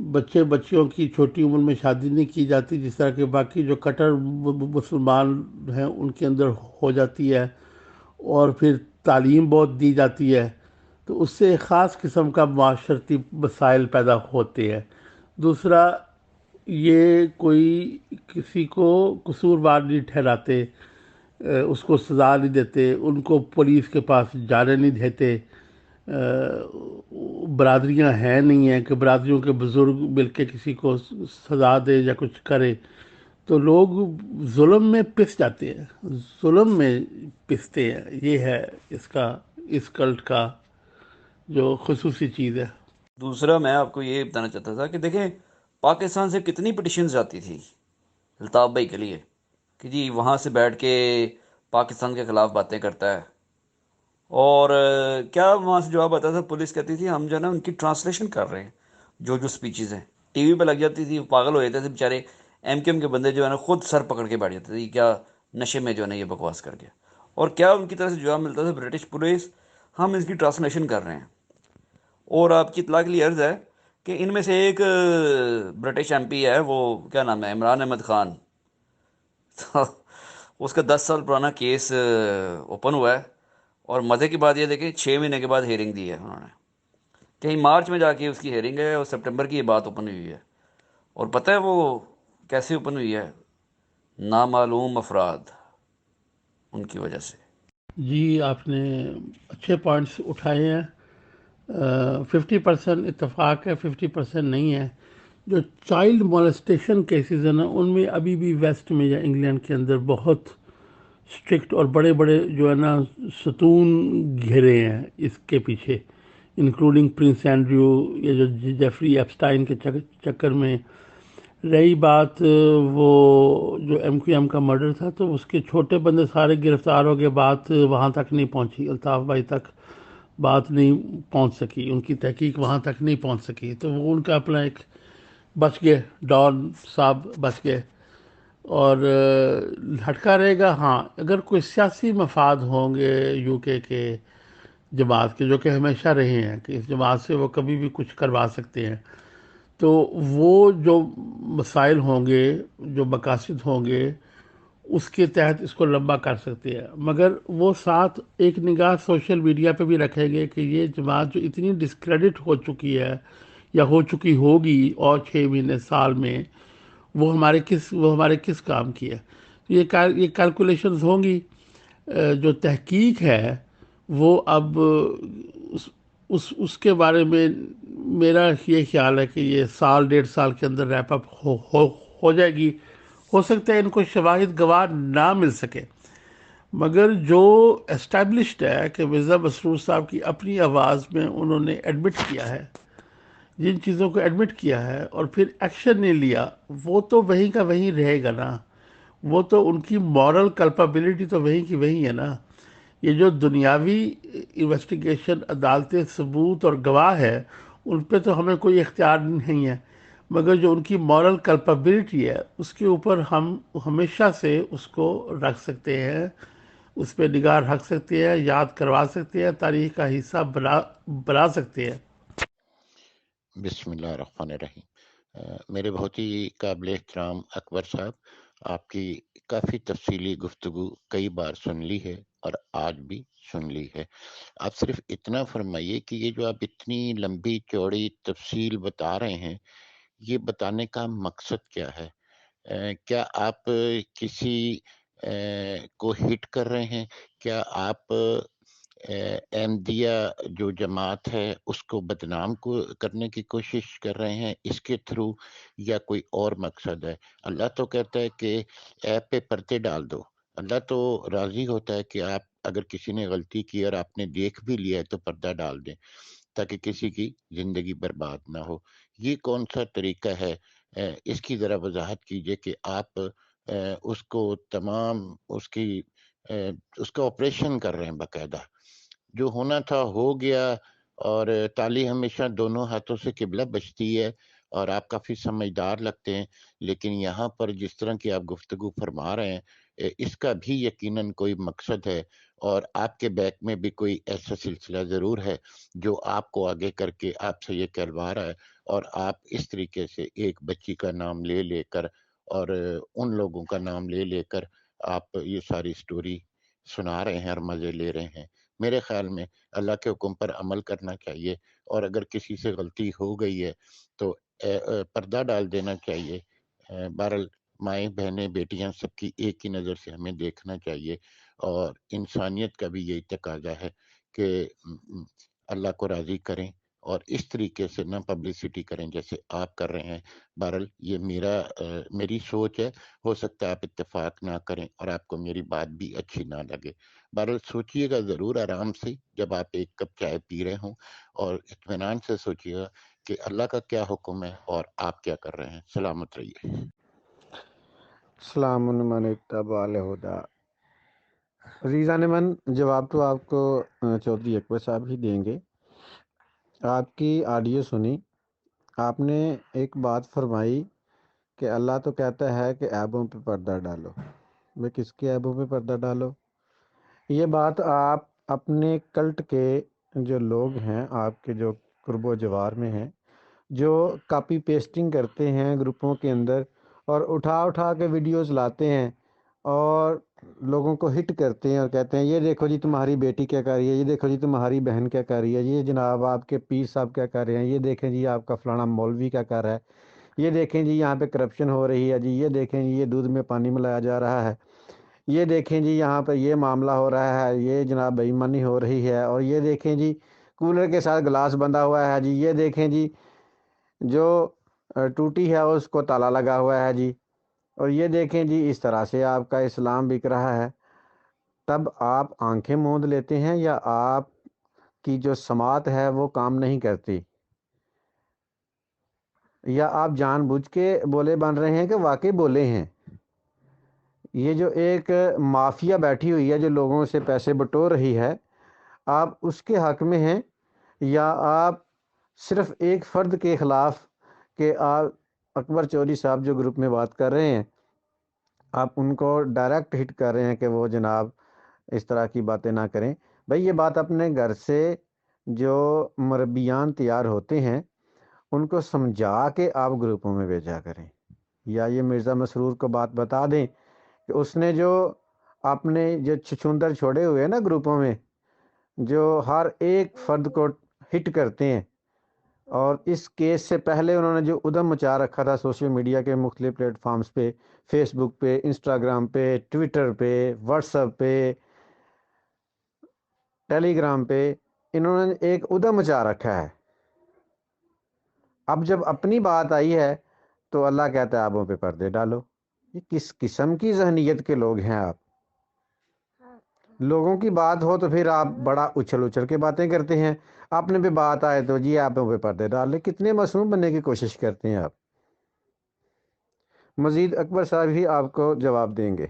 بچیوں کی چھوٹی عمر میں شادی نہیں کی جاتی، جس طرح کہ باقی جو کٹر مسلمان ہیں ان کے اندر ہو جاتی ہے، اور پھر تعلیم بہت دی جاتی ہے، تو اس سے ایک خاص قسم کا معاشرتی مسائل پیدا ہوتے ہیں. دوسرا، یہ کوئی کسی کو قصوروار نہیں ٹھہراتے، اس کو سزا نہیں دیتے، ان کو پولیس کے پاس جانے نہیں دیتے. برادریاں ہیں نہیں ہیں کہ برادریوں کے بزرگ مل کے کسی کو سزا دے یا کچھ کرے، تو لوگ ظلم میں پس جاتے ہیں، ظلم میں پستے ہیں. یہ ہے اس کلٹ کا جو خصوصی چیز ہے. دوسرا میں آپ کو یہ بتانا چاہتا تھا کہ دیکھیں پاکستان سے کتنی پٹیشنز جاتی تھی الطاف بھائی کے لیے کہ جی وہاں سے بیٹھ کے پاکستان کے خلاف باتیں کرتا ہے، اور کیا وہاں سے جواب آتا تھا؟ پولیس کہتی تھی ہم جو ہے نا ان کی ٹرانسلیشن کر رہے ہیں، جو سپیچز ہیں ٹی وی پہ لگ جاتی تھی، پاگل ہو جاتے تھے بیچارے. ایم کیو ایم کے بندے جو ہے نا خود سر پکڑ کے بیٹھ جاتے تھے کیا نشے میں جو ہے نا یہ بکواس کر کے، اور کیا ان کی طرف سے جواب ملتا تھا؟ برٹش پولیس ہم اس کی ٹرانسلیشن کر رہے ہیں. اور آپ کی اطلاع کے لیے عرض ہے کہ ان میں سے ایک برٹش ایم پی ہے، وہ کیا نام ہے، عمران احمد خان. تو اس کا 10 سال پرانا کیس اوپن ہوا ہے، اور مزے کی بات یہ دیکھیں 6 مہینے کے بعد ہیئرنگ دی ہے انہوں نے. کہیں مارچ میں جا کے اس کی ہیئرنگ ہے، اور سپٹمبر کی یہ بات اوپن ہوئی ہے. اور پتہ ہے وہ کیسے اوپن ہوئی ہے؟ نامعلوم افراد ان کی وجہ سے. جی آپ نے اچھے پوائنٹس اٹھائے ہیں. 50% اتفاق ہے، 50% نہیں ہے. جو چائلڈ مولسٹیشن کیسز ہیں نا، ان میں ابھی بھی ویسٹ میں یا انگلینڈ کے اندر بہت اسٹرکٹ اور بڑے بڑے جو ہے نا ستون گھرے ہیں اس کے پیچھے، انکلوڈنگ پرنس اینڈریو یا جو جیفری ایپسٹائن کے چکر میں. رہی بات وہ جو ایم کیو ایم کا مرڈر تھا، تو اس کے چھوٹے بندے سارے گرفتار ہو گئے، بات وہاں تک نہیں پہنچی، الطاف بھائی تک بات نہیں پہنچ سکی، ان کی تحقیق وہاں تک نہیں پہنچ سکی. تو وہ ان کا اپنا ایک بچ گئے، ڈان صاحب بچ گئے. اور ہٹکا رہے گا ہاں اگر کوئی سیاسی مفاد ہوں گے یو کے جماعت کے، جو کہ ہمیشہ رہے ہیں کہ اس جماعت سے وہ کبھی بھی کچھ کروا سکتے ہیں، تو وہ جو مسائل ہوں گے، جو مقاصد ہوں گے، اس کے تحت اس کو لمبا کر سکتے ہیں. مگر وہ ساتھ ایک نگاہ سوشل میڈیا پہ بھی رکھیں گے کہ یہ جماعت جو اتنی ڈسکریڈٹ ہو چکی ہے یا ہو چکی ہوگی اور 6 مہینے سال میں، وہ ہمارے کس کام کی ہے. یہ کیلکولیشنز ہوں گی. جو تحقیق ہے وہ اب اس کے بارے میں میرا یہ خیال ہے کہ یہ 1.5 سال کے اندر ریپ اپ ہو جائے گی. ہو سکتا ہے ان کو شواہد گواہ نہ مل سکے، مگر جو اسٹیبلشڈ ہے کہ مرزا مسرور صاحب کی اپنی آواز میں انہوں نے ایڈمٹ کیا ہے، جن چیزوں کو ایڈمٹ کیا ہے اور پھر ایکشن نہیں لیا، وہ تو وہیں کا وہیں رہے گا نا. وہ تو ان کی مورل کلپیبلٹی تو وہیں کی وہیں ہے نا. یہ جو دنیاوی انویسٹیگیشن، عدالتیں، ثبوت اور گواہ ہے، ان پہ تو ہمیں کوئی اختیار نہیں ہے، مگر جو ان کی مورل کلپیبلٹی ہے اس کے اوپر ہم ہمیشہ سے اس کو رکھ سکتے ہیں، اس پہ نگاہ رکھ سکتے ہیں، یاد کروا سکتے ہیں، تاریخ کا حصہ بنا سکتے ہیں. بسم اللہ الرحمن الرحیم. میرے بہت ہی قابل احترام اکبر صاحب، آپ کی کافی تفصیلی گفتگو کئی بار سن لی ہے، اور آج بھی سن لی ہے۔ آپ صرف اتنا فرمائیے کہ یہ جو آپ اتنی لمبی چوڑی تفصیل بتا رہے ہیں، یہ بتانے کا مقصد کیا ہے؟ کیا آپ کسی کو ہٹ کر رہے ہیں؟ کیا آپ احمدیہ جو جماعت ہے اس کو بدنام کرنے کی کوشش کر رہے ہیں اس کے تھرو، یا کوئی اور مقصد ہے؟ اللہ تو کہتا ہے کہ ایپ پہ پردے ڈال دو۔ اللہ تو راضی ہوتا ہے کہ آپ اگر کسی نے غلطی کی اور آپ نے دیکھ بھی لیا ہے تو پردہ ڈال دیں تاکہ کسی کی زندگی برباد نہ ہو۔ یہ کون سا طریقہ ہے؟ اس کی ذرا وضاحت کیجئے کہ آپ اس کو تمام اس کا آپریشن کر رہے ہیں باقاعدہ۔ جو ہونا تھا ہو گیا، اور تالی ہمیشہ دونوں ہاتھوں سے قبلہ بچتی ہے، اور آپ کافی سمجھدار لگتے ہیں، لیکن یہاں پر جس طرح کی آپ گفتگو فرما رہے ہیں اس کا بھی یقیناً کوئی مقصد ہے، اور آپ کے بیک میں بھی کوئی ایسا سلسلہ ضرور ہے جو آپ کو آگے کر کے آپ سے یہ کہلوا رہا ہے، اور آپ اس طریقے سے ایک بچی کا نام لے لے کر اور ان لوگوں کا نام لے لے کر آپ یہ ساری سٹوری سنا رہے ہیں اور مزے لے رہے ہیں۔ میرے خیال میں اللہ کے حکم پر عمل کرنا چاہیے، اور اگر کسی سے غلطی ہو گئی ہے تو پردہ ڈال دینا چاہیے۔ بہرحال مائیں بہنیں بیٹیاں سب کی ایک ہی نظر سے ہمیں دیکھنا چاہیے، اور انسانیت کا بھی یہی تقاضا ہے کہ اللہ کو راضی کریں اور اس طریقے سے نہ پبلسٹی کریں جیسے آپ کر رہے ہیں۔ بہرحال یہ میری سوچ ہے، ہو سکتا ہے آپ اتفاق نہ کریں اور آپ کو میری بات بھی اچھی نہ لگے۔ بہرحال سوچئے گا ضرور آرام سے جب آپ ایک کپ چائے پی رہے ہوں، اور اطمینان سے سوچئے گا کہ اللہ کا کیا حکم ہے اور آپ کیا کر رہے ہیں۔ سلامت رہیے۔ السلام علیکم ہدا عزیزان من، جواب تو آپ کو چودھری اکبر صاحب ہی دیں گے۔ آپ کی آڈیو سنی، آپ نے ایک بات فرمائی کہ اللہ تو کہتا ہے کہ عیبوں پہ پردہ ڈالو۔ میں کس کے عیبوں پہ پردہ ڈالو؟ یہ بات آپ اپنے کلٹ کے جو لوگ ہیں، آپ کے جو قرب و جوار میں ہیں، جو کاپی پیسٹنگ کرتے ہیں گروپوں کے اندر اور اٹھا کے ویڈیوز لاتے ہیں اور لوگوں کو ہٹ کرتے ہیں اور کہتے ہیں یہ دیکھو جی تمہاری بیٹی کیا کر رہی ہے، یہ دیکھو جی تمہاری بہن کیا کر رہی ہے، یہ جناب آپ کے پیر صاحب کیا کر رہے ہیں، یہ دیکھیں جی آپ کا فلانا مولوی کیا کر رہا ہے، یہ دیکھیں جی یہاں پہ کرپشن ہو رہی ہے، جی یہ دیکھیں جی یہ دودھ میں پانی ملایا جا رہا ہے، یہ دیکھیں جی یہاں پہ یہ معاملہ ہو رہا ہے، یہ جناب بے ایمانی ہو رہی ہے، اور یہ دیکھیں جی کولر کے ساتھ گلاس بندھا ہوا ہے، جی یہ دیکھیں جی جو ٹوٹی ہے اس کو تالا لگا ہوا ہے جی، اور یہ دیکھیں جی اس طرح سے آپ کا اسلام بک رہا ہے۔ تب آپ آنکھیں موند لیتے ہیں یا آپ کی جو سماعت ہے وہ کام نہیں کرتی، یا آپ جان بوجھ کے بولے بن رہے ہیں کہ واقعی بولے ہیں؟ یہ جو ایک مافیا بیٹھی ہوئی ہے جو لوگوں سے پیسے بٹور رہی ہے، آپ اس کے حق میں ہیں یا آپ صرف ایک فرد کے خلاف کہ آپ اکبر چودھری صاحب جو گروپ میں بات کر رہے ہیں آپ ان کو ڈائریکٹ ہٹ کر رہے ہیں کہ وہ جناب اس طرح کی باتیں نہ کریں؟ بھائی یہ بات اپنے گھر سے جو مربیان تیار ہوتے ہیں ان کو سمجھا کے آپ گروپوں میں بھیجا کریں، یا یہ مرزا مسرور کو بات بتا دیں کہ اس نے جو اپنے جو چھچھندر چھوڑے ہوئے ہیں نا گروپوں میں، جو ہر ایک فرد کو ہٹ کرتے ہیں، اور اس کیس سے پہلے انہوں نے جو ادھم مچا رکھا تھا سوشل میڈیا کے مختلف پلیٹ فارمز پہ، فیس بک پہ، انسٹاگرام پہ، ٹویٹر پہ، واٹس ایپ پہ، ٹیلی گرام پہ، انہوں نے ایک ادھم مچا رکھا ہے۔ اب جب اپنی بات آئی ہے تو اللہ کہتا ہے آبوں پہ پردے ڈالو۔ یہ کس قسم کی ذہنیت کے لوگ ہیں آپ؟ لوگوں کی بات ہو تو پھر آپ بڑا اچھل کے باتیں کرتے ہیں، اپنے پہ بات آئے تو جی آپ پہ پردے ڈال لیں۔ کتنے معصوم بننے کی کوشش کرتے ہیں آپ؟ مزید اکبر صاحب ہی آپ کو جواب دیں گے۔